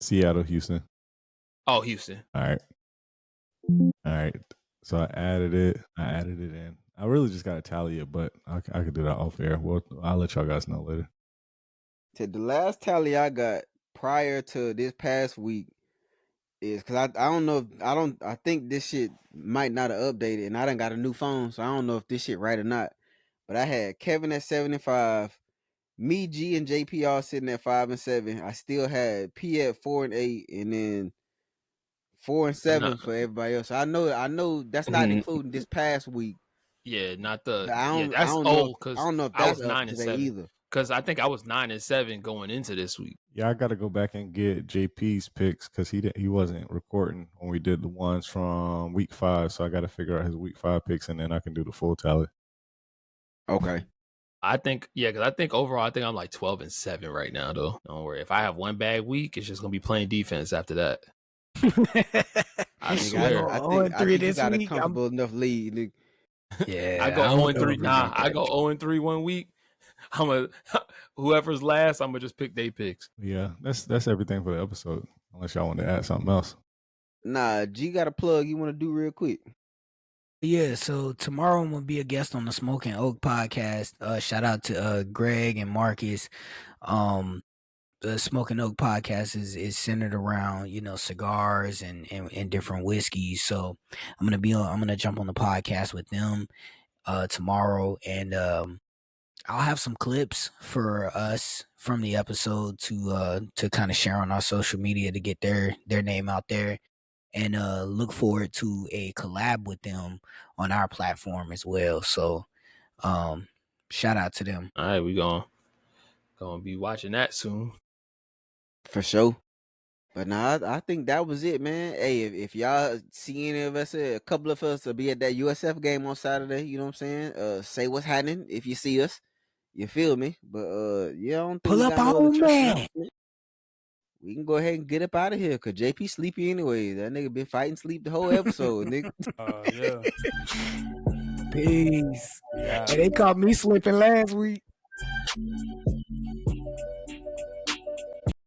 Seattle, Houston. Oh, Houston. All right. So I added it in. I really just got to tally it, but I could do that off air. Well, I'll let y'all guys know later. To the last tally I got prior to this past week is because I don't know. I think this shit might not have updated, and I done got a new phone, so I don't know if this shit right or not. But I had Kevin at 75. Me, G, and JP all sitting at 5 and 7. I still had P at 4 and 8, and then 4 and 7 for everybody else. So I know that's not including this past week. Yeah, not the. That's old because I don't know if that's I was 9 and 7 either. Because I think I was 9 and 7 going into this week. Yeah, I got to go back and get JP's picks because he wasn't recording when we did the ones from week 5. So I got to figure out his week 5 picks, and then I can do the full tally. Okay. I think, because I think overall, I'm like 12 and 7 right now, though. Don't worry. If I have one bad week, it's just going to be playing defense after that. I swear. I think you got a comfortable enough lead. Nigga. Yeah. I go 0 and 3. I go 0 and 3 1 week. Whoever's last, I'm going to just pick their picks. Yeah, that's everything for the episode, unless y'all want to add something else. Nah, G got a plug you want to do real quick. Yeah, so tomorrow I'm gonna be a guest on the Smoking Oak podcast. Shout out to Greg and Marcus. The Smoking Oak podcast is centered around cigars and different whiskeys. So I'm gonna jump on the podcast with them tomorrow, and I'll have some clips for us from the episode to kind of share on our social media to get their name out there. And look forward to a collab with them on our platform as well. So shout out to them. All right, we gonna be watching that soon. For sure. But nah, I think that was it, man. Hey, if y'all see any of us, a couple of us will be at that USF game on Saturday, you know what I'm saying? Say what's happening if you see us. You feel me? But yeah, I don't think pull up on me. we can go ahead and get up out of here because JP sleepy anyway. That nigga been fighting sleep the whole episode, nigga. Yeah. Peace. Yeah. Hey, they caught me slipping last week.